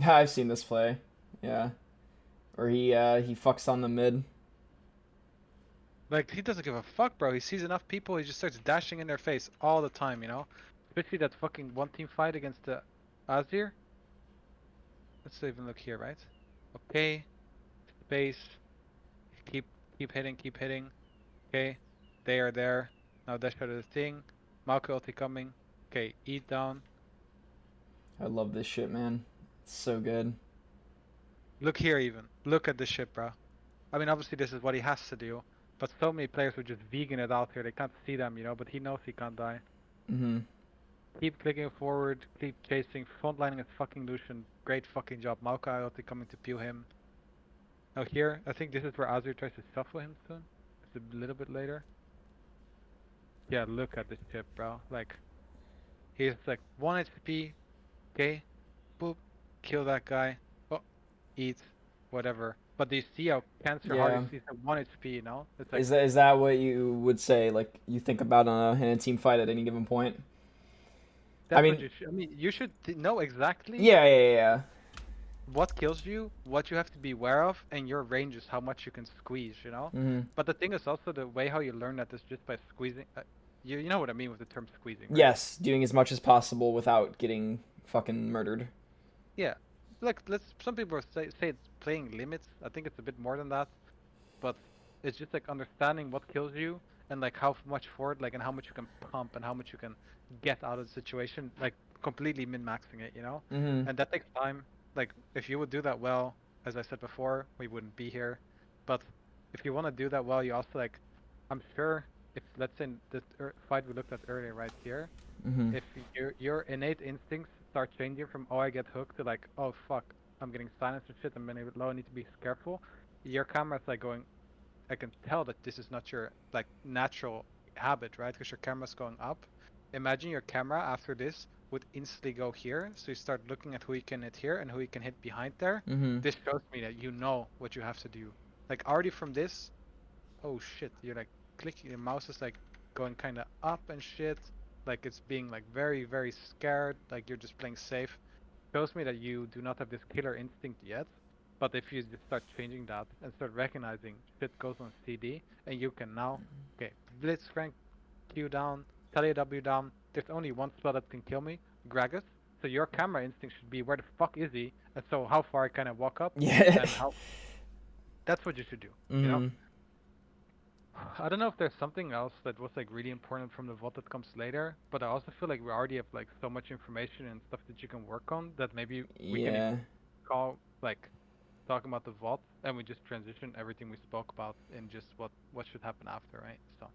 I've seen this play. Yeah. Or he fucks on the mid. Like, he doesn't give a fuck, bro. He sees enough people, he just starts dashing in their face all the time, you know? Especially that fucking one team fight against the Azir. Let's even look here, right? Okay. Space. Keep keep hitting, keep hitting. Okay. They are there. Now dash out of the thing. Malka ulti coming. Okay, eat down. I love this shit, man. It's so good. Look here even. Look at this shit, bro. I mean, obviously this is what he has to do. But so many players would just vegan it out here. They can't see them, you know, but he knows he can't die. Keep clicking forward, keep chasing, frontlining his fucking Lucian. Great fucking job. Maokai ulti coming to peel him. Now here, I think this is where Azir tries to shuffle him soon. It's a little bit later. Yeah, look at this chip, bro. Like, he's like 1 HP. Okay, boop, kill that guy. Oh, eat, whatever. But do you see how cancer hard Yeah. he's at 1 HP, you know? It's like, Is that what you would say? Like you think about in a team fight at any given point? I that's what mean, you should, I mean, you should know exactly yeah. what kills you, what you have to be aware of, and your range is how much you can squeeze, you know? But the thing is also the way how you learn that is just by squeezing. You know what I mean with the term squeezing, right? Yes, doing as much as possible without getting fucking murdered. Yeah. Like, some people say it's playing limits. I think it's a bit more than that. But it's just like understanding what kills you and like how much forward, like, and how much you can pump and how much you can get out of the situation, like completely min-maxing it, you know? And that takes time. Like, if you would do that well, as I said before, we wouldn't be here. But if you want to do that well, you also like, I'm sure if let's say this fight we looked at earlier right here, if your innate instincts start changing from oh I get hooked to like oh fuck I'm getting silenced and shit I'm a bit low I need to be careful, your camera's like going I can tell that this is not your like natural habit, right? Because your camera's going up. Imagine your camera after this would instantly go here, so you start looking at who you can hit here and who you can hit behind there. This shows me that you know what you have to do. Like already from this, oh shit, you're like clicking, your mouse is like going kind of up and shit. Like it's being like very, very scared, like you're just playing safe. Shows me that you do not have this killer instinct yet. But if you just start changing that and start recognizing shit goes on CD, and you can now, okay, Blitzcrank Q down, Talia W down, there's only one spell that can kill me, Gragas. So your camera instinct should be where the fuck is he? And so how far can I walk up? Yeah. And how that's what you should do, you know? I don't know if there's something else that was like really important from the VOD that comes later, but I also feel like we already have like so much information and stuff that you can work on that maybe we can Yeah. even call like talk about the VOD and we just transition everything we spoke about in just what should happen after, right? So